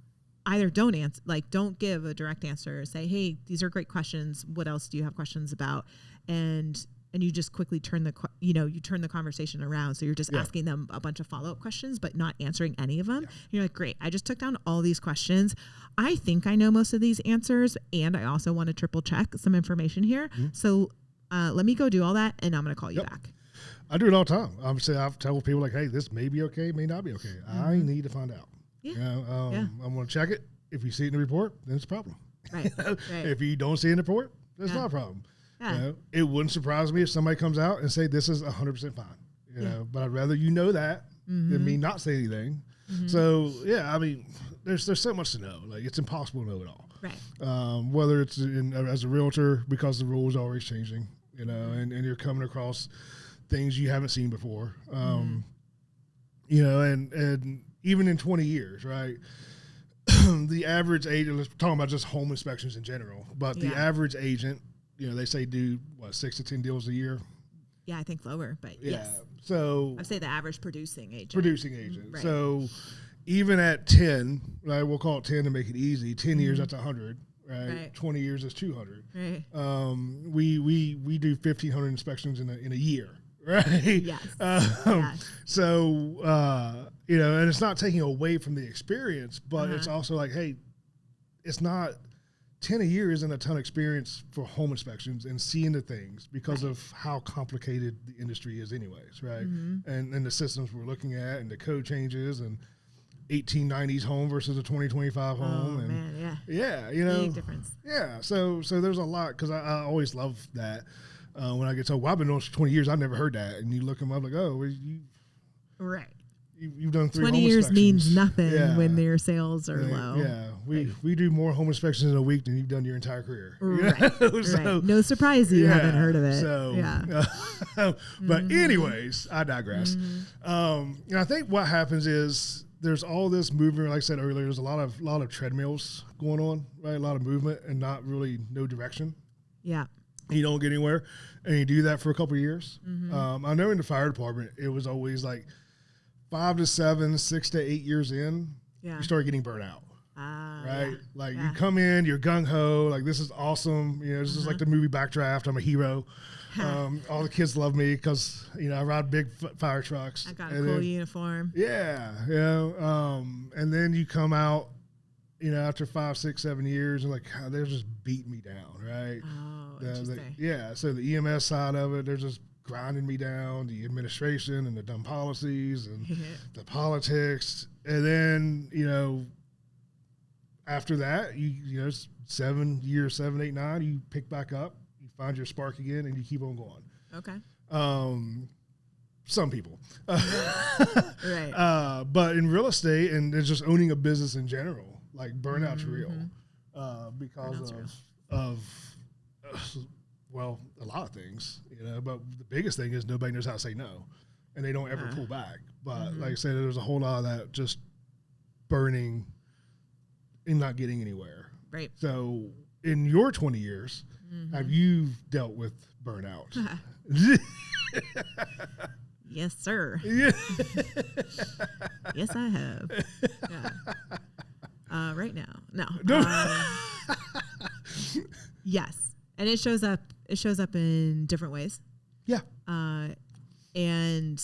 either don't answer, like don't give a direct answer. Say, hey, these are great questions. What else do you have questions about? And you just quickly turn the conversation around. So you're just asking them a bunch of follow-up questions, but not answering any of them. Yeah. You're like, great, I just took down all these questions. I think I know most of these answers, and I also want to triple check some information here. Mm-hmm. So let me go do all that, and I'm going to call you back. I do it all the time. I've told people like, hey, this may be okay, may not be okay. Mm-hmm. I need to find out. Yeah. I'm going to check it. If you see it in the report, then it's a problem. Right. Right. If you don't see it in the report, that's not a problem. Yeah. It wouldn't surprise me if somebody comes out and say this is 100% fine. You know, but I'd rather that than me not say anything. Mm-hmm. So I mean, there's so much to know. Like it's impossible to know it all. Right. Whether it's as a realtor, because the rules are always changing. You know, and you're coming across things you haven't seen before. You know, and even in 20 years, right? The average agent, let's talk about just home inspections in general, but the average agent, you know, they say do 6 to 10 deals a year. Yeah, I think lower, but yes. So I'd say the average producing agent. Right. So even at 10, right, we'll call it 10 to make it easy. 10 years, that's 100, right? 20 years is 200. Right. We do 1,500 inspections in a year, right? Yes. So you know, and it's not taking away from the experience, but it's also like, hey, it's not 10 a year isn't a ton of experience for home inspections and seeing the things because of how complicated the industry is anyways, right? Mm-hmm. And the systems we're looking at and the code changes and 1890s home versus a 2025 home. Oh, and man, yeah, you know. Big difference. Yeah, so there's a lot because I always love that when I get told, well, I've been doing this for 20 years, I've never heard that. And you look them up like, oh, you've done 3 20 home years inspections. Means nothing when their sales are low. Yeah, we do more home inspections in a week than you've done your entire career. Right. So, no surprise you haven't heard of it. So, but anyways, I digress. And I think what happens is there's all this movement. Like I said earlier, there's a lot of treadmills going on, right? A lot of movement and not really no direction. Yeah. You don't get anywhere, and you do that for a couple of years. I know in the fire department, it was always like 5 to 7, 6 to 8 years in, you start getting burnt out. Right? Like you come in, you're gung ho, like this is awesome. You know, this is like the movie Backdraft. I'm a hero. All the kids love me because, you know, I ride big fire trucks. I got a cool uniform. Yeah. And then you come out, you know, after 5, 6, 7 years, and like, they're just beating me down, right? Oh, interesting. So the EMS side of it, they're just grinding me down, the administration and the dumb policies and the politics. And then, you know, after that, you know, 7 years, 7, 8, 9, you pick back up, you find your spark again, and you keep on going. Okay. Some people. Right. But in real estate and just owning a business in general, like burnout's real because of well, a lot of things, you know, but the biggest thing is nobody knows how to say no, and they don't ever pull back. But like I said, there's a whole lot of that just burning and not getting anywhere. Right. So in your 20 years, have you dealt with burnout? Yes, sir. Yeah. Yes, I have. Yeah. Right now. No. Yes. And it shows up in different ways. Yeah. And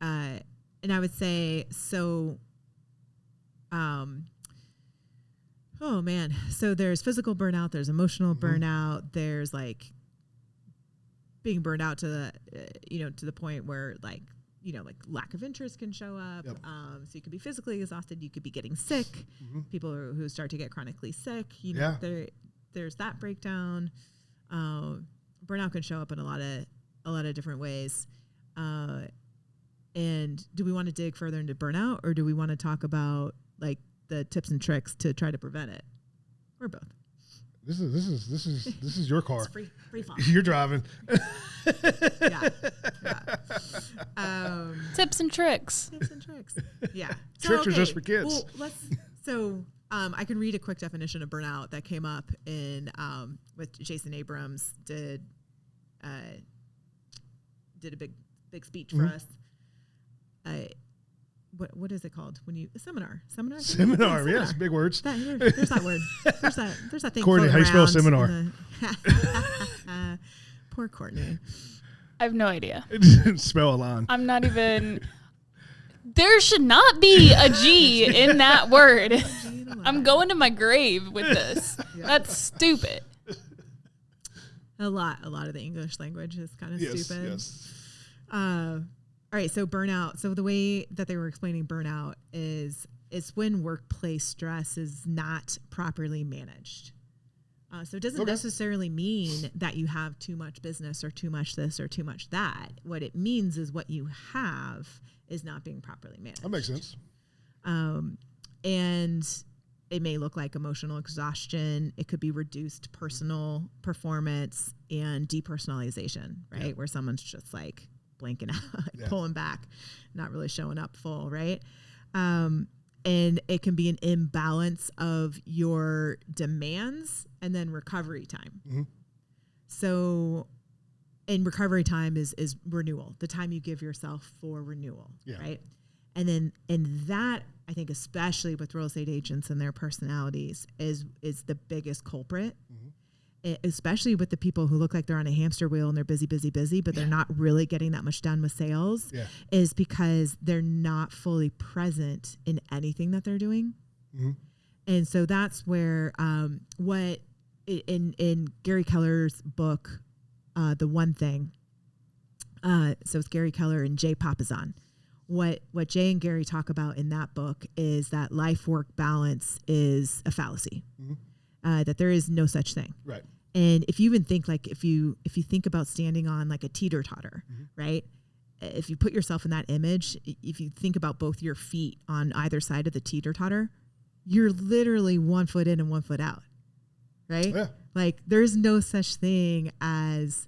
I would say so. Oh man. So there's physical burnout. There's emotional burnout. There's like being burned out to the, to the point where like lack of interest can show up. Yep. So you could be physically exhausted. You could be getting sick. People who start to get chronically sick. There's that breakdown. Burnout can show up in a lot of different ways. And do we want to dig further into burnout, or do we want to talk about like the tips and tricks to try to prevent it, or both? This is your car. It's free fall. You're driving. Yeah. Tips and tricks. Yeah. Tricks are just for kids. Well, I can read a quick definition of burnout that came up in with Jason Abrams did a big speech for us. What is it called when you seminar? Yes, big words. There's that word. There's that thing. Courtney, how you spell seminar? Poor Courtney. I have no idea. Spell a line. I'm not even. There should not be a G in that word. I'm going to my grave with this. Yeah. That's stupid. A lot of the English language is kind of stupid. Yes. All right, so burnout. So the way that they were explaining burnout is when workplace stress is not properly managed. So it doesn't necessarily mean that you have too much business or too much this or too much that. What it means is what you have is not being properly managed. That makes sense. And it may look like emotional exhaustion. It could be reduced personal performance and depersonalization, right? Yeah. Where someone's just like blanking out, pulling back, not really showing up full, right? And it can be an imbalance of your demands and then recovery time. Mm-hmm. So, and recovery time is renewal, the time you give yourself for renewal, right? And then, that I think, especially with real estate agents and their personalities, is the biggest culprit. Mm-hmm. Especially with the people who look like they're on a hamster wheel and they're busy, but they're not really getting that much done with sales, is because they're not fully present in anything that they're doing. Mm-hmm. And so that's where what in Gary Keller's book, The One Thing, so it's Gary Keller and Jay Papasan. What Jay and Gary talk about in that book is that life-work balance is a fallacy. Mm-hmm. That there is no such thing. Right. And if you even think like, if you think about standing on like a teeter-totter, mm-hmm. right? If you put yourself in that image, if you think about both your feet on either side of the teeter-totter, you're literally 1 foot in and 1 foot out, right? Yeah. Like there's no such thing as,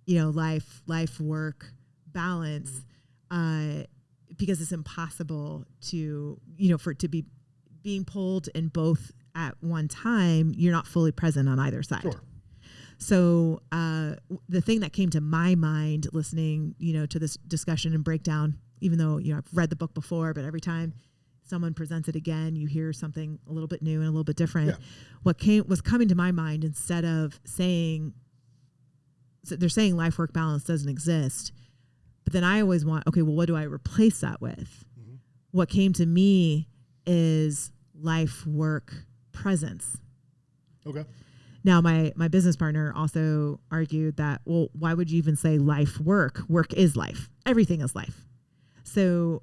life work balance, mm-hmm. Because it's impossible to, for it to be being pulled in both at one time. You're not fully present on either side. Sure. So the thing that came to my mind listening, to this discussion and breakdown, even though, I've read the book before, but every time someone presents it again, you hear something a little bit new and a little bit different. Yeah. Was coming to my mind, instead of saying, so they're saying life work balance doesn't exist, but then I always want, okay, well, what do I replace that with? Mm-hmm. What came to me is life work presence. Okay. Now, my business partner also argued that, well, why would you even say life work? Work is life. Everything is life. So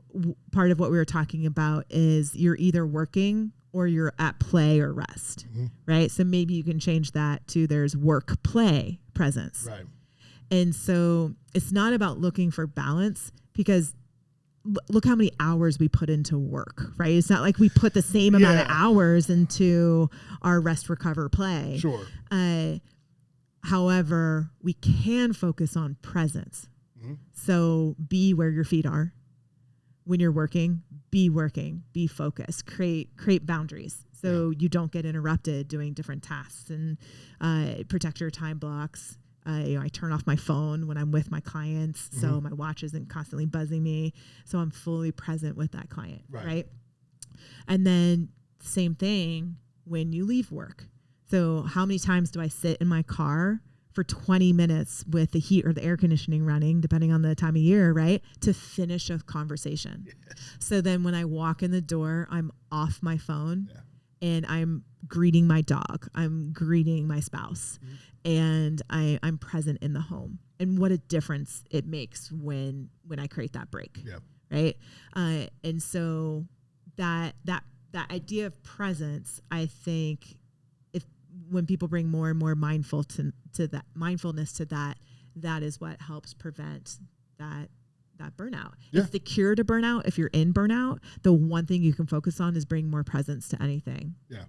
part of what we were talking about is you're either working or you're at play or rest, mm-hmm. right? So maybe you can change that to there's work, play, presence. Right. And so it's not about looking for balance, because look how many hours we put into work, right? It's not like we put the same amount of hours into our rest, recover, play. Sure. However, we can focus on presence. Mm-hmm. So be where your feet are. When you're working, be focused, create boundaries. So you don't get interrupted doing different tasks, and protect your time blocks. I turn off my phone when I'm with my clients, mm-hmm. so my watch isn't constantly buzzing me. So I'm fully present with that client, right? And then same thing when you leave work. So how many times do I sit in my car for 20 minutes with the heat or the air conditioning running, depending on the time of year, right, to finish a conversation? Yes. So then when I walk in the door, I'm off my phone. Yeah. And I'm greeting my dog. I'm greeting my spouse, mm-hmm. and I'm present in the home. And what a difference it makes when I create that break, right? And so that idea of presence, I think, when people bring more and more mindfulness to that, that is what helps prevent that burnout. Yeah. It's the cure to burnout. If you're in burnout, the one thing you can focus on is bring more presence to anything. Yeah.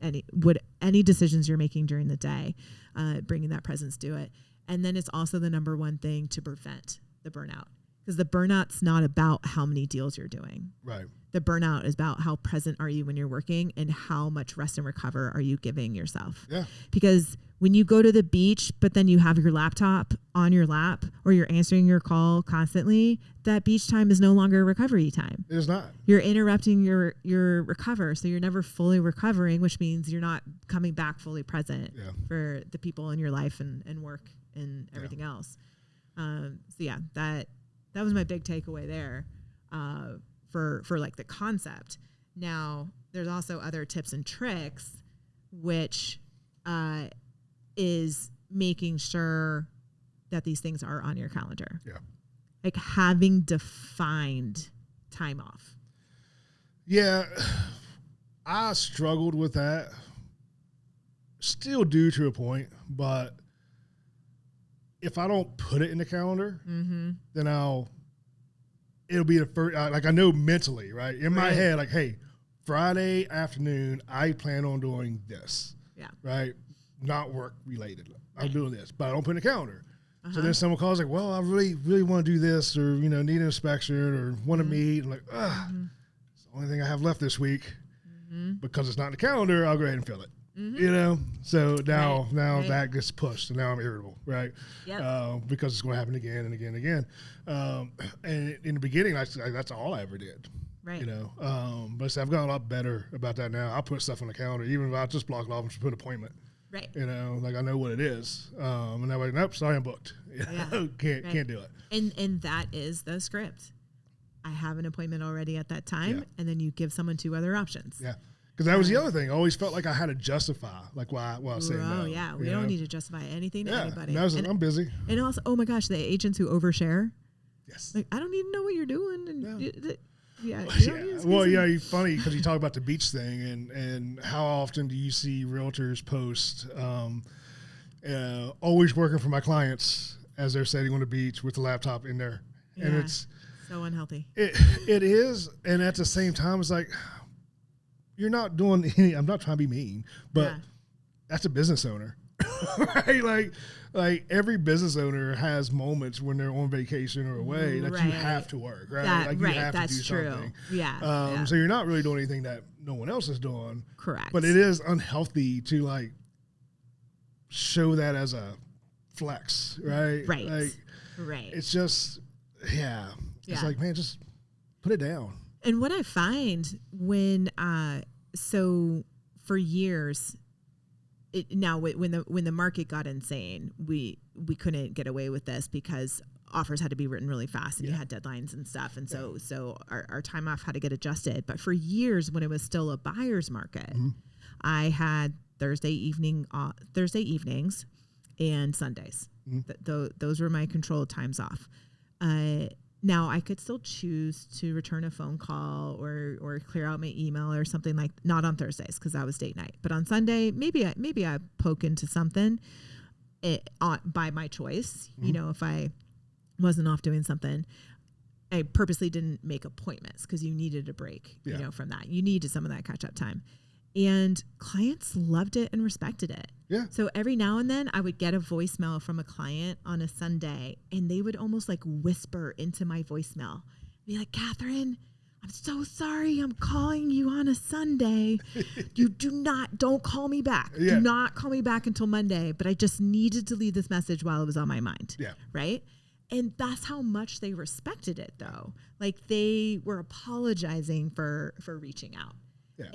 Any decisions you're making during the day, bringing that presence to it. And then it's also the number one thing to prevent the burnout, because the burnout's not about how many deals you're doing. Right. The burnout is about how present are you when you're working and how much rest and recover are you giving yourself. Yeah. Because when you go to the beach, but then you have your laptop on your lap or you're answering your call constantly, that beach time is no longer recovery time. It is not. You're interrupting your recover. So you're never fully recovering, which means you're not coming back fully present for the people in your life and work and everything else. That was my big takeaway there. For like the concept. Now there's also other tips and tricks, which is making sure that these things are on your calendar. Yeah. Like having defined time off. Yeah. I struggled with that. Still do to a point, but if I don't put it in the calendar, then it'll be the first, like I know mentally, right? In my head, like, hey, Friday afternoon, I plan on doing this. Yeah. Right? Not work related. I'm doing this, but I don't put it in the calendar. So then someone calls like, well, I really, really want to do this, or, need an inspection or want to meet. I'm like, it's the only thing I have left this week because it's not in the calendar. I'll go ahead and fill it. So now that gets pushed, and now I'm irritable, right? Yeah. Because it's going to happen again and again and again. And in the beginning, that's all I ever did, right? But I've gotten a lot better about that now. I'll put stuff on the calendar, even if I just block it off and just put an appointment, right? Like I know what it is, and that way, nope, sorry, I'm booked. Can't do it. And that is the script. I have an appointment already at that time, and then you give someone 2 other options. Yeah. Because that was the other thing. I always felt like I had to justify, like why I was saying no. Oh, yeah. We don't need to justify anything to anybody. I'm busy. And also, oh my gosh, the agents who overshare. Yes. Like, I don't need to know what you're doing. And Well, you're funny because you talk about the beach thing and how often do you see realtors post, always working for my clients as they're sitting on the beach with the laptop in there. And it's so unhealthy. It is. And at the same time, it's like, you're not doing any, I'm not trying to be mean, but that's a business owner, right? Like every business owner has moments when they're on vacation or away that you have to work, right? You have to do something. Yeah. So you're not really doing anything that no one else is doing. Correct. But it is unhealthy to like show that as a flex, right? Right. It's just, it's like, man, just put it down. And what I find when, so for years, when the market got insane, we couldn't get away with this because offers had to be written really fast and you had deadlines and stuff. And so our time off had to get adjusted. But for years, when it was still a buyer's market, I had Thursday evenings and Sundays. Those were my controlled times off. Now I could still choose to return a phone call or clear out my email or something, like not on Thursdays because that was date night, but on Sunday maybe I poke into something by my choice. If I wasn't off doing something, I purposely didn't make appointments because you needed a break. From that you needed some of that catch up time, and clients loved it and respected it. Yeah. So every now and then I would get a voicemail from a client on a Sunday and they would almost like whisper into my voicemail, be like, Catherine, I'm so sorry I'm calling you on a Sunday. Don't call me back. Yeah. Do not call me back until Monday. But I just needed to leave this message while it was on my mind. Yeah. Right. And that's how much they respected it though. Like they were apologizing for reaching out. Yeah.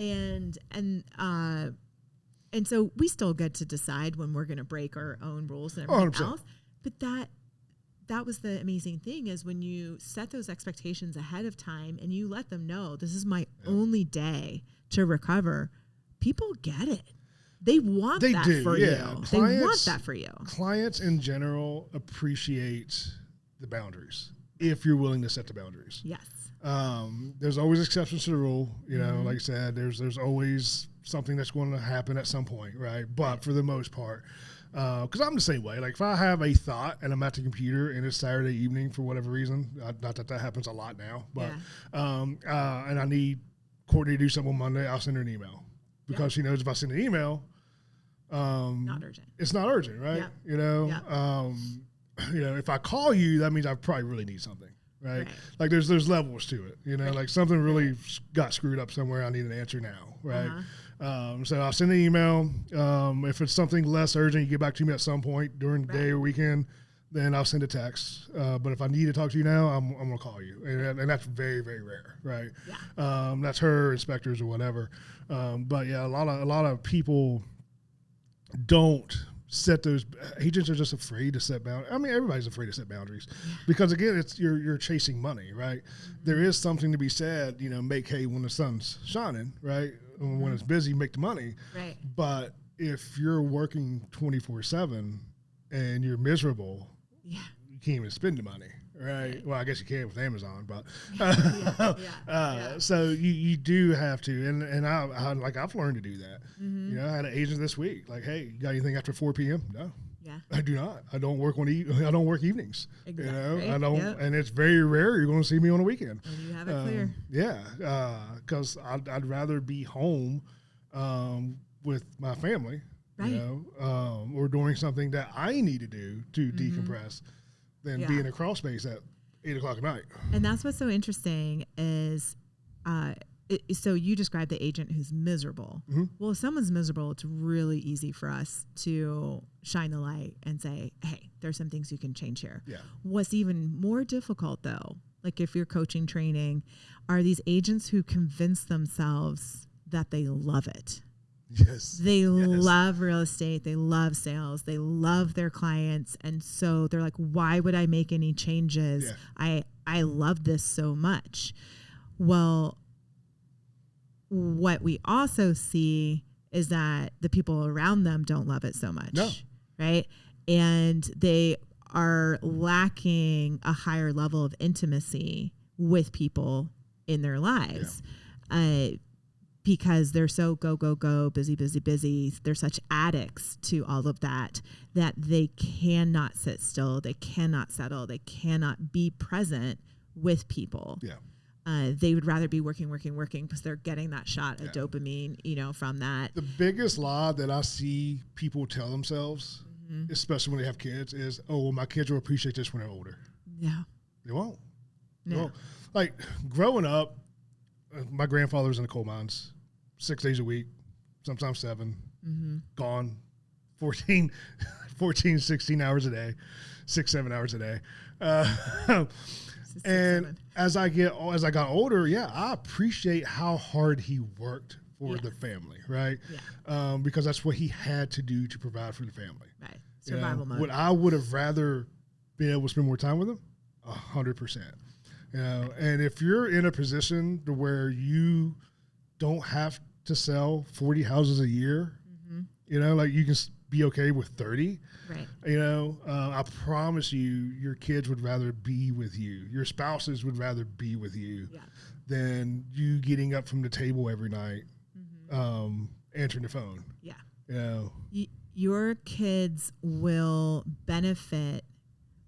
And so we still get to decide when we're going to break our own rules and everything else. But that was the amazing thing, is when you set those expectations ahead of time and you let them know this is my only day to recover, people get it. They want that for you. They want that for you. Clients in general appreciate the boundaries if you're willing to set the boundaries. Yes. There's always exceptions to the rule. Like I said, there's always something that's going to happen at some point, right? But for the most part, Because I'm the same way. Like if I have a thought and I'm at the computer and it's Saturday evening for whatever reason, not that happens a lot now, but and I need Courtney to do something on Monday, I'll send her an email because she knows if I send an email, not urgent. It's not urgent, right? Yeah. If I call you, that means I probably really need something. Right? Like there's levels to it, like something really got screwed up somewhere. I need an answer now. Right. So I'll send an email. If it's something less urgent, you get back to me at some point during the day or weekend, then I'll send a text. But if I need to talk to you now, I'm going to call you. And that's very, very rare. Right. Yeah. That's her inspectors or whatever. But yeah, a lot of people don't set those. Agents are just afraid to set boundaries. I mean, everybody's afraid to set boundaries because again, it's you're chasing money, right? There is something to be said, make hay when the sun's shining, right? When it's busy, make the money. Right. But if you're working 24/7 and you're miserable, you can't even spend the money. Right. Well, I guess you can with Amazon, but so you do have to, and I've learned to do that. I had an agent this week, like, hey, you got anything after 4 p.m.? No. Yeah. I do not. I don't work I don't work evenings. Exactly. I don't, and it's very rare you're going to see me on a weekend. And you have it clear. Yeah. Because I'd rather be home with my family, or doing something that I need to do to decompress. Than be in a crawl space at 8 o'clock at night. And that's what's so interesting is, so you described the agent who's miserable. Well, if someone's miserable, it's really easy for us to shine the light and say, hey, there's some things you can change here. Yeah. What's even more difficult though, like if you're coaching training, are these agents who convince themselves that they love it. Yes. They love real estate. They love sales. They love their clients. And so they're like, why would I make any changes? Yeah. I love this so much. Well, what we also see is that the people around them don't love it so much. No. Right. And they are lacking a higher level of intimacy with people in their lives. Yeah. Because they're so go, busy. They're such addicts to all of that they cannot sit still. They cannot settle. They cannot be present with people. Yeah. They would rather be working because they're getting that shot of dopamine, from that. The biggest lie that I see people tell themselves, especially when they have kids, is, oh, well, my kids will appreciate this when they're older. Yeah. They won't. Yeah. They won't. Like growing up, my grandfather was in the coal mines 6 days a week, sometimes 7, gone 14, 16 hours a day, 6-7 hours a day. And as I got older, I appreciate how hard he worked for the family, right? Yeah. Because that's what he had to do to provide for the family. Right. Survival mode. What I would have rather been able to spend more time with him, 100%. And if you're in a position to where you don't have to sell 40 houses a year, like you can be okay with 30, right? I promise you, your kids would rather be with you. Your spouses would rather be with you than you getting up from the table every night, answering the phone. Yeah. Your kids will benefit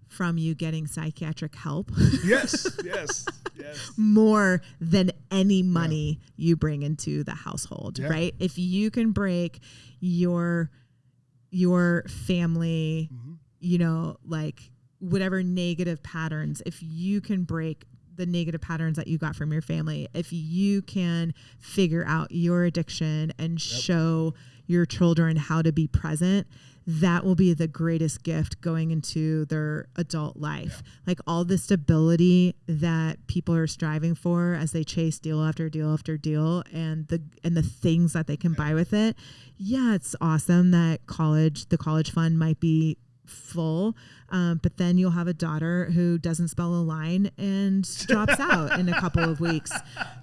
from you getting psychiatric help. Yes. More than any money you bring into the household, right? If you can break your family, like whatever negative patterns, if you can break the negative patterns that you got from your family, if you can figure out your addiction and show your children how to be present, that will be the greatest gift going into their adult life. Like all the stability that people are striving for as they chase deal after deal after deal, and the things that they can buy with it. Yeah, it's awesome that the college fund might be full, but then you'll have a daughter who doesn't spell a line and drops out in a couple of weeks.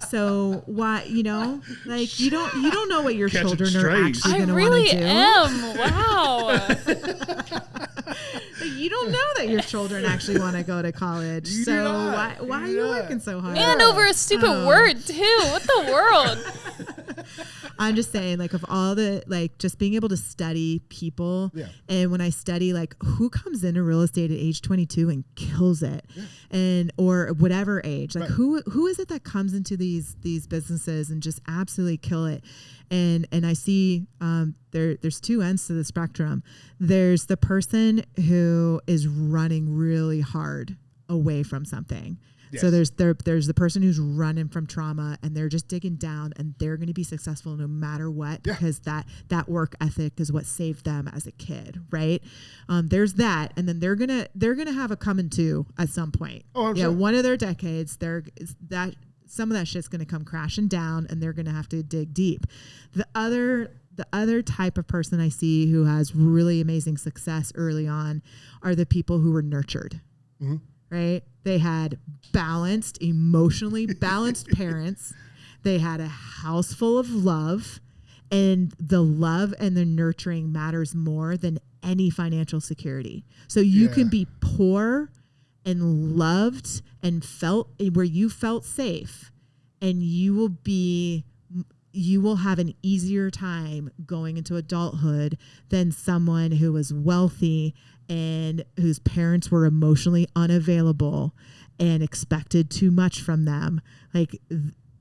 So why, you don't know what your children are actually going to want to do. I really am. Wow. You don't know that your children actually want to go to college. So why are you working so hard? And over a stupid word too. What the world? I'm just saying, like, of all the, like, just being able to study people. Yeah. And when I study, like, who comes into real estate at age 22 and kills it, or whatever age, like, who is it that comes into these businesses and just absolutely kill it? And I see there's two ends to the spectrum. There's the person who is running really hard away from something. Yes. So there's the person who's running from trauma, and they're just digging down, and they're going to be successful no matter what, because that work ethic is what saved them as a kid, right? There's that, and then they're gonna have a coming to at some point. Oh, I'm sure. One of their decades, some of that shit's going to come crashing down, and they're going to have to dig deep. The other type of person I see who has really amazing success early on are the people who were nurtured. Mm-hmm. Right? They had emotionally balanced parents. They had a house full of love, and the love and the nurturing matters more than any financial security. So you can be poor and loved and where you felt safe, and you will have an easier time going into adulthood than someone who was wealthy and whose parents were emotionally unavailable and expected too much from them. Like,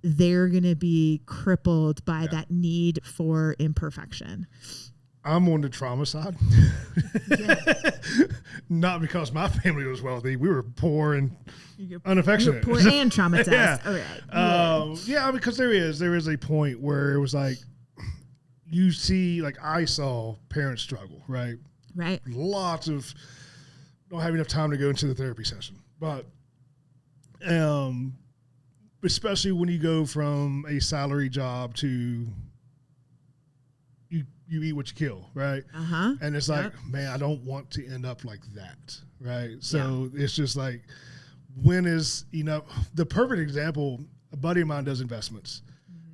they're going to be crippled by that need for imperfection. I'm on the trauma side. Not because my family was wealthy. We were poor and unaffectionate. Poor and traumatized. All right. Because there is a point where it was like, you see, like, I saw parents struggle, right? Right. Lots of, don't have enough time to go into the therapy session. But especially when you go from a salary job to you eat what you kill, right? Uh-huh. And it's like, man, I don't want to end up like that, right? So it's just like, when is enough? The perfect example, a buddy of mine does investments,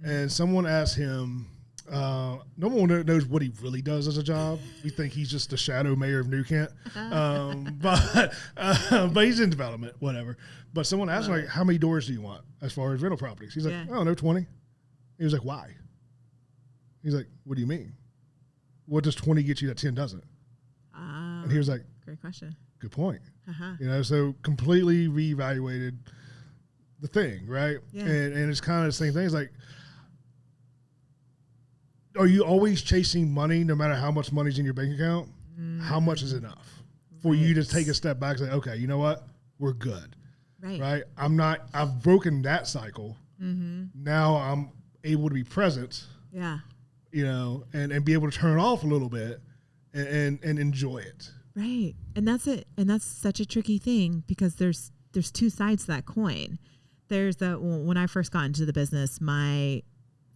and someone asked him, no one knows what he really does as a job. We think he's just the shadow mayor of New Kent, but he's in development, whatever. But someone asked him, like, how many doors do you want as far as rental properties? He's like, oh, no, 20. He was like, why? He's like, what do you mean? What does 20 get you that 10 doesn't? And he was like, great question. Good point. Uh-huh. So completely reevaluated the thing, right? Yeah. And it's kind of the same thing. It's like, are you always chasing money no matter how much money's in your bank account? How much is enough for you to take a step back and say, okay, you know what? We're good. Right? I've broken that cycle. Mm-hmm. Now I'm able to be present. Yeah. And be able to turn off a little bit and enjoy it. Right. And that's it. And that's such a tricky thing, because there's two sides to that coin. There's when I first got into the business, my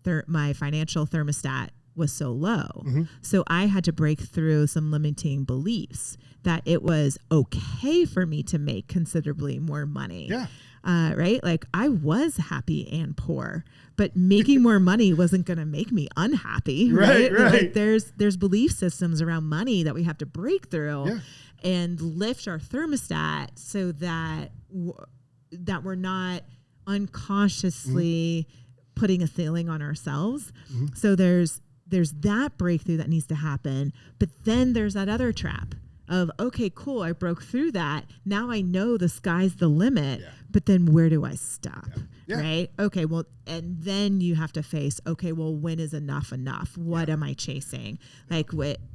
financial thermostat was so low. Mm-hmm. So I had to break through some limiting beliefs that it was okay for me to make considerably more money. Yeah. Right? Like, I was happy and poor, but making more money wasn't going to make me unhappy. Right. Like, there's belief systems around money that we have to break through and lift our thermostat so that we're not unconsciously putting a ceiling on ourselves. Mm-hmm. So there's that breakthrough that needs to happen. But then there's that other trap of, okay, cool, I broke through that. Now I know the sky's the limit, but then where do I stop? Yeah. Right? Okay, well, and then you have to face, okay, well, when is enough enough? What am I chasing? Like,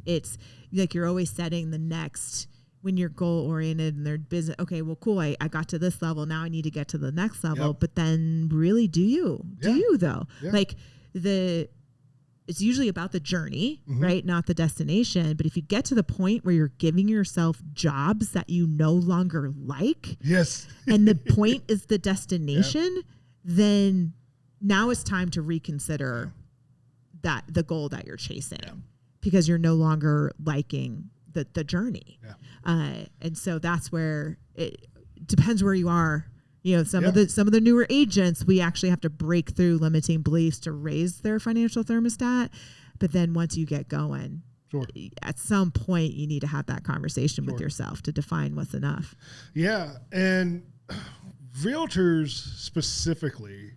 it's like you're always setting the next, when you're goal oriented and they're business, okay, well, cool, I got to this level. Now I need to get to the next level. But then really, do you though? Yeah. Like, it's usually about the journey, right? Not the destination. But if you get to the point where you're giving yourself jobs that you no longer like, and the point is the destination, then now it's time to reconsider that the goal that you're chasing, because you're no longer liking the journey. And so that's where it depends where you are. Some of the newer agents, we actually have to break through limiting beliefs to raise their financial thermostat. But then once you get going, at some point you need to have that conversation with yourself to define what's enough. Yeah. And realtors specifically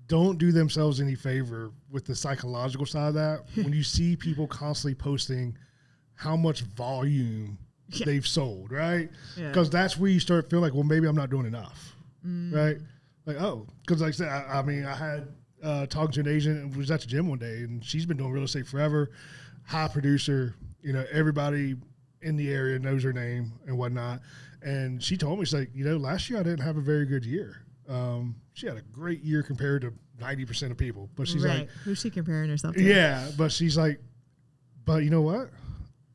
don't do themselves any favor with the psychological side of that when you see people constantly posting how much volume they've sold, right? Because that's where you start feeling like, well, maybe I'm not doing enough, right? Like, oh, because like I said, I mean, I had talking to an agent and was at the gym one day, and she's been doing real estate forever, high producer, you know, everybody in the area knows her name and whatnot. And she told me, she's like, you know, last year I didn't have a very good year. She had a great year compared to 90% of people, but she's like, who's she comparing herself to? Yeah, but she's like, but you know what?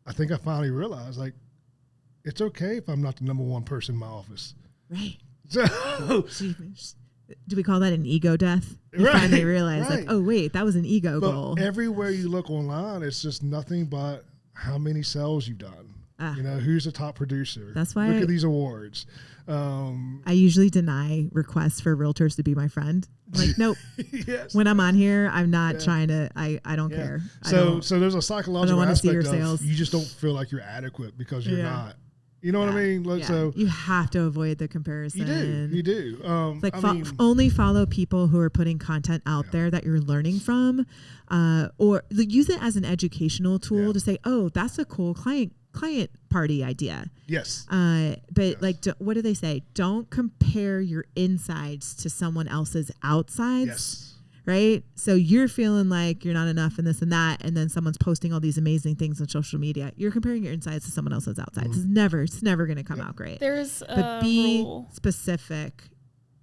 I think I finally realized, like, it's okay if I'm not the number one person in my office. Right. So, do we call that an ego death? You finally realize, like, oh wait, that was an ego goal. Everywhere you look online, it's just nothing but how many sales you've done. You know, who's the top producer? That's why look at these awards. I usually deny requests for realtors to be my friend. Like, nope. Yes. When I'm on here, I'm not trying to. I don't care. So there's a psychological aspect of sales. You just don't feel like you're adequate because you're not. You know what I mean? Like, so you have to avoid the comparison. You do. Like only follow people who are putting content out there that you're learning from, or use it as an educational tool to say, oh, that's a cool client party idea. Yes. But like, what do they say? Don't compare your insides to someone else's outsides. Yes. Right? So you're feeling like you're not enough and this and that, and then someone's posting all these amazing things on social media. You're comparing your insides to someone else's outsides. It's never going to come out great. There's but be rule. Specific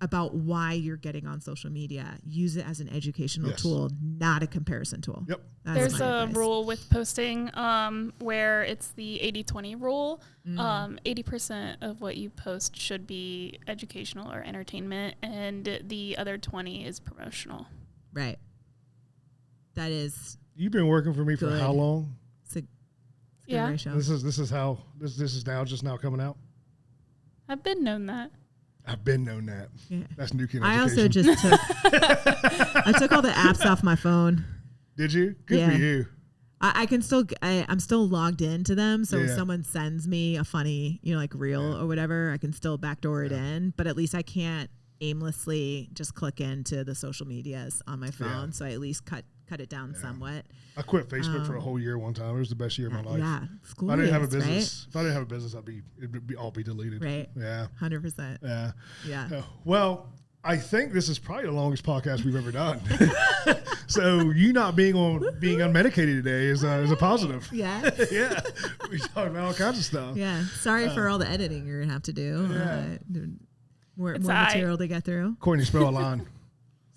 about why you're getting on social media. Use it as an educational tool, not a comparison tool. Yep. There's a rule with posting where it's the 80-20 rule. 80% of what you post should be educational or entertainment, and the other 20 is promotional. Right. That is. You've been working for me for how long? It's a good ratio. This is now coming out. I've been known that. I've been known that. Yeah. That's new kid education. I also just took I took all the apps off my phone. Did you? Good for you. I can still I'm still logged into them, so if someone sends me a funny, like reel or whatever, I can still backdoor it in, but at least I can't aimlessly just click into the social medias on my phone, so I at least cut it down somewhat. I quit Facebook for a whole year one time. It was the best year of my life. Yeah, if I didn't have a business, it'd be all be deleted. Right. Yeah. 100%. Yeah. Yeah. Well, I think this is probably the longest podcast we've ever done. So you not being unmedicated today is a positive. Yeah. Yeah. We talked about all kinds of stuff. Yeah. Sorry for all the editing you're gonna have to do. More material to get through. Courtney, spell a line.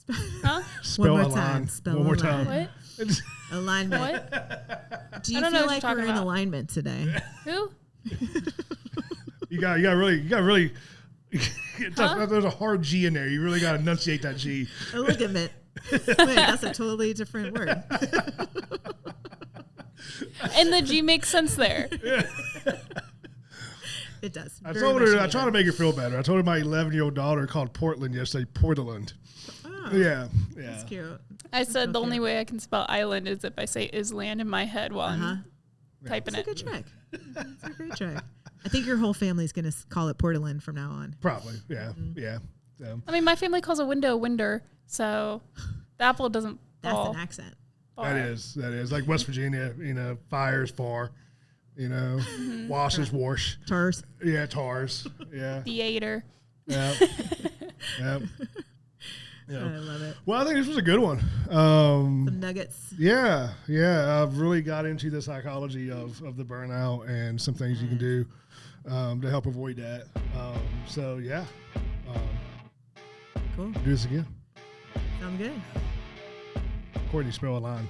Huh? Spell one a more time. line. Spell one more a time. line. What? Alignment. What? Do you feel like we're in alignment today? Who? You got really. There's a hard G in there. You really got to enunciate that G. Alignment. Wait, that's a totally different word. And the G makes sense there. Yeah. It does. I told her. I tried to make her feel better. I told her my 11-year-old daughter called Portland yesterday Portland. Oh, yeah. That's cute. I said the only way I can spell island is if I say island in my head while I'm typing it. That's a good trick. That's a great trick. I think your whole family's going to call it Portland from now on. Probably. Yeah. Mm-hmm. Yeah. I mean, my family calls a window winder, so the apple doesn't fall. That's an accent. That is. Like West Virginia, fires far, wash is wash. Tars. Yeah, tars. Yeah. Theater. Yeah. Yeah. I love it. Well, I think this was a good one. Some nuggets. Yeah. I've really got into the psychology of the burnout and some things you can do to help avoid that. So, yeah. Cool. Do this again. Sounds good. Courtney, spell a line.